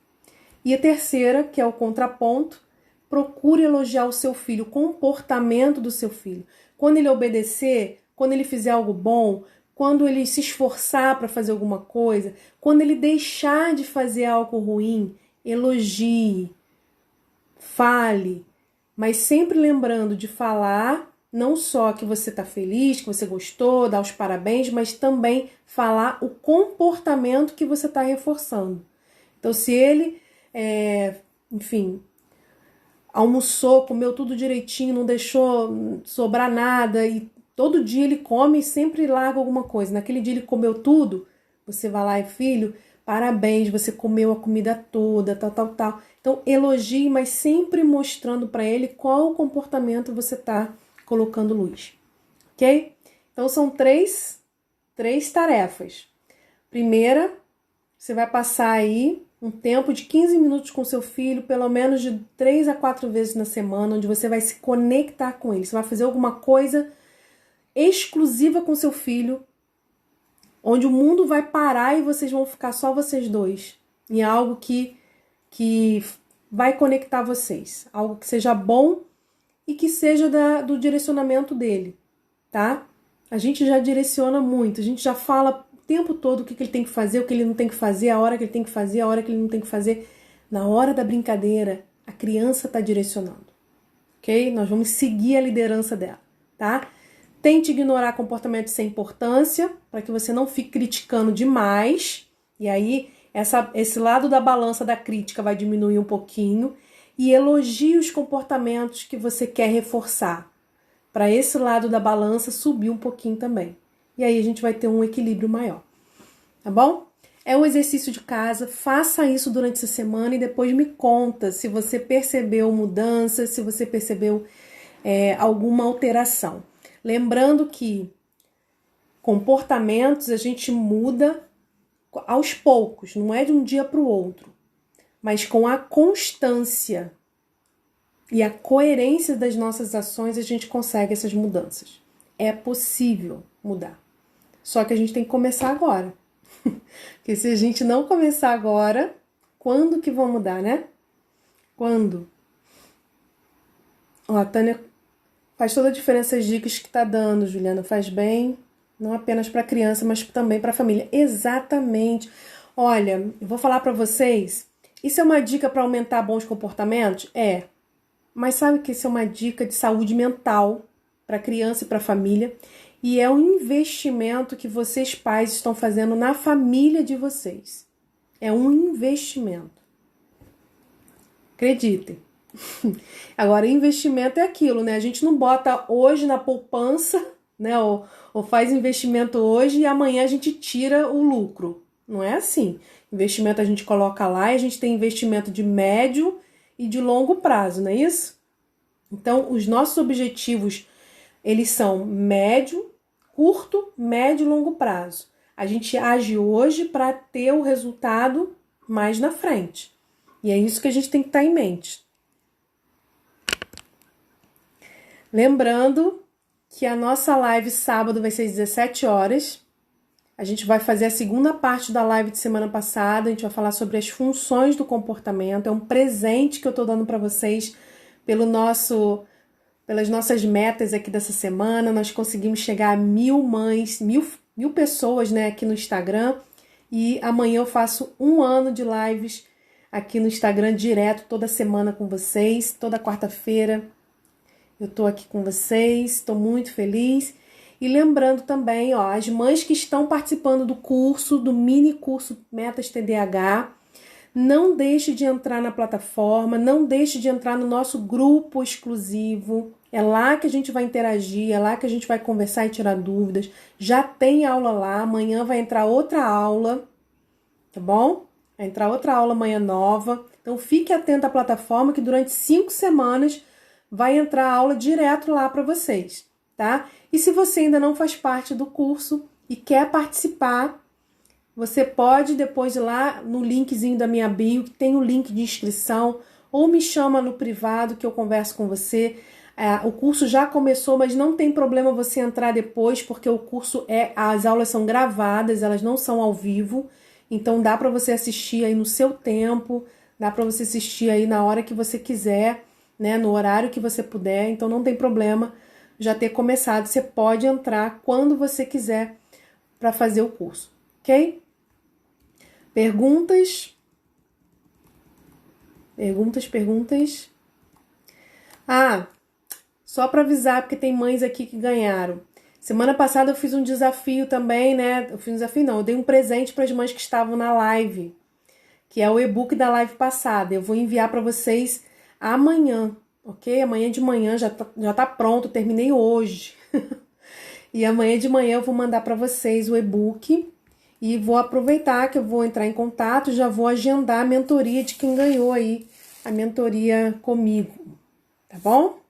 E a terceira, que é o contraponto, procure elogiar o seu filho, o comportamento do seu filho. Quando ele obedecer, quando ele fizer algo bom, quando ele se esforçar para fazer alguma coisa, quando ele deixar de fazer algo ruim, elogie, fale, mas sempre lembrando de falar não só que você está feliz, que você gostou, dar os parabéns, mas também falar o comportamento que você está reforçando. Então, se ele, enfim, almoçou, comeu tudo direitinho, não deixou sobrar nada e todo dia ele come e sempre larga alguma coisa. Naquele dia ele comeu tudo, você vai lá e filho, parabéns, você comeu a comida toda, tal. Então, elogie, mas sempre mostrando para ele qual o comportamento você está colocando luz, ok? Então, são três tarefas. Primeira, você vai passar aí um tempo de 15 minutos com seu filho, pelo menos de 3 a 4 vezes na semana, onde você vai se conectar com ele. Você vai fazer alguma coisa exclusiva com seu filho, onde o mundo vai parar e vocês vão ficar só vocês dois. Em algo que vai conectar vocês. Algo que seja bom e que seja do direcionamento dele, tá? A gente já direciona muito, a gente já fala o tempo todo o que ele tem que fazer, o que ele não tem que fazer, a hora que ele tem que fazer, a hora que ele não tem que fazer. Na hora da brincadeira, a criança está direcionando, ok? Nós vamos seguir a liderança dela, tá? Tente ignorar comportamentos sem importância, para que você não fique criticando demais, e aí esse lado da balança da crítica vai diminuir um pouquinho, e elogie os comportamentos que você quer reforçar, para esse lado da balança subir um pouquinho também. E aí a gente vai ter um equilíbrio maior, tá bom? É um exercício de casa, faça isso durante essa semana e depois me conta se você percebeu mudanças, se você percebeu alguma alteração. Lembrando que comportamentos a gente muda aos poucos, não é de um dia para o outro, mas com a constância e a coerência das nossas ações a gente consegue essas mudanças. É possível mudar, só que a gente tem que começar agora. Porque se a gente não começar agora, quando que vão mudar, né? Quando? Ó, a Tânia faz toda a diferença as dicas que tá dando, Juliana. Faz bem, não apenas para a criança, mas também para a família. Exatamente. Olha, eu vou falar para vocês, isso é uma dica para aumentar bons comportamentos? É. Mas sabe que isso é uma dica de saúde mental para a criança e para a família. E é um investimento que vocês pais estão fazendo na família de vocês. É um investimento. Acreditem. Agora, investimento é aquilo, né? A gente não bota hoje na poupança, né? Ou faz investimento hoje e amanhã a gente tira o lucro. Não é assim. Investimento a gente coloca lá e a gente tem investimento de médio e de longo prazo, não é isso? Então, os nossos objetivos, eles são curto, médio e longo prazo. A gente age hoje para ter o resultado mais na frente. E é isso que a gente tem que estar em mente. Lembrando que a nossa live sábado vai ser às 17 horas. A gente vai fazer a segunda parte da live de semana passada. A gente vai falar sobre as funções do comportamento. É um presente que eu estou dando para vocês pelas nossas metas aqui dessa semana. Nós conseguimos chegar a 1000 mães, mil pessoas, né, aqui no Instagram. E amanhã eu faço 1 ano de lives aqui no Instagram direto, toda semana com vocês, toda quarta-feira. Eu tô aqui com vocês, estou muito feliz. E lembrando também, ó, as mães que estão participando do curso, do mini curso Metas TDAH, não deixe de entrar na plataforma, não deixe de entrar no nosso grupo exclusivo. É lá que a gente vai interagir, é lá que a gente vai conversar e tirar dúvidas. Já tem aula lá, amanhã vai entrar outra aula, tá bom? Vai entrar outra aula amanhã nova. Então fique atento à plataforma que durante 5 semanas vai entrar aula direto lá para vocês, tá? E se você ainda não faz parte do curso e quer participar, você pode depois ir lá no linkzinho da minha bio, que tem o link de inscrição, ou me chama no privado que eu converso com você. O curso já começou, mas não tem problema você entrar depois, porque o curso as aulas são gravadas, elas não são ao vivo, então dá para você assistir aí no seu tempo, dá para você assistir aí na hora que você quiser, né, no horário que você puder, então não tem problema já ter começado, você pode entrar quando você quiser para fazer o curso, ok? Perguntas? Só para avisar, porque tem mães aqui que ganharam. Semana passada eu fiz um desafio também, né? Eu fiz um desafio não, eu dei um presente para as mães que estavam na live, que é o e-book da live passada. Eu vou enviar para vocês amanhã, ok? Amanhã de manhã já tá pronto, terminei hoje. E amanhã de manhã eu vou mandar para vocês o e-book e vou aproveitar que eu vou entrar em contato, já vou agendar a mentoria de quem ganhou aí a mentoria comigo, tá bom?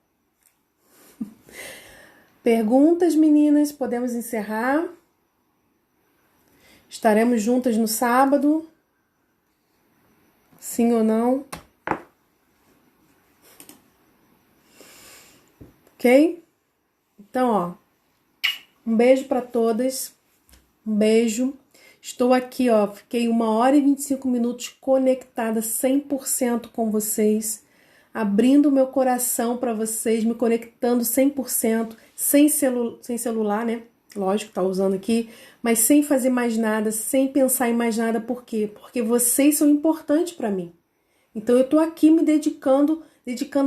Perguntas, meninas? Podemos encerrar? Estaremos juntas no sábado? Sim ou não? Ok? Então, ó, um beijo para todas. Um beijo. Estou aqui, ó, fiquei 1h e 25 minutos conectada 100% com vocês, abrindo meu coração para vocês, me conectando 100%, sem celular, né? Lógico, tá usando aqui, mas sem fazer mais nada, sem pensar em mais nada. Por quê? Porque vocês são importantes para mim. Então eu tô aqui me dedicando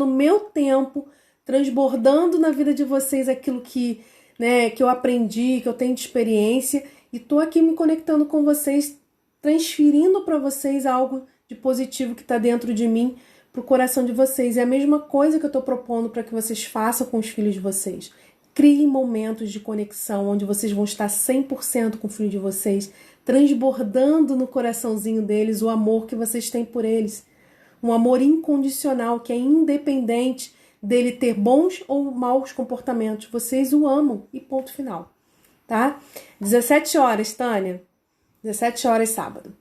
meu tempo, transbordando na vida de vocês aquilo que, né, que eu aprendi, que eu tenho de experiência, e tô aqui me conectando com vocês, transferindo para vocês algo de positivo que tá dentro de mim, pro coração de vocês. É a mesma coisa que eu tô propondo para que vocês façam com os filhos de vocês. Criem momentos de conexão onde vocês vão estar 100% com o filho de vocês, transbordando no coraçãozinho deles o amor que vocês têm por eles. Um amor incondicional, que é independente dele ter bons ou maus comportamentos. Vocês o amam e ponto final, tá? 17 horas, Tânia. 17 horas, sábado.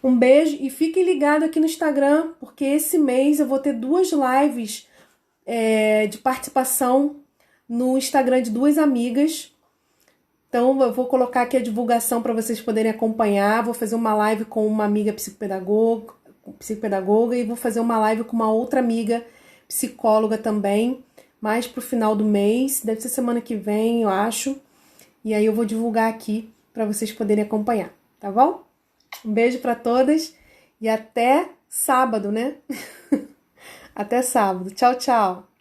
Um beijo e fiquem ligados aqui no Instagram, porque esse mês eu vou ter 2 lives de participação no Instagram de 2 amigas. Então eu vou colocar aqui a divulgação para vocês poderem acompanhar. Vou fazer uma live com uma amiga psicopedagoga e vou fazer uma live com uma outra amiga psicóloga também, mais pro final do mês, deve ser semana que vem, eu acho. E aí eu vou divulgar aqui para vocês poderem acompanhar, tá bom? Um beijo para todas e até sábado, né? Até sábado. Tchau, tchau.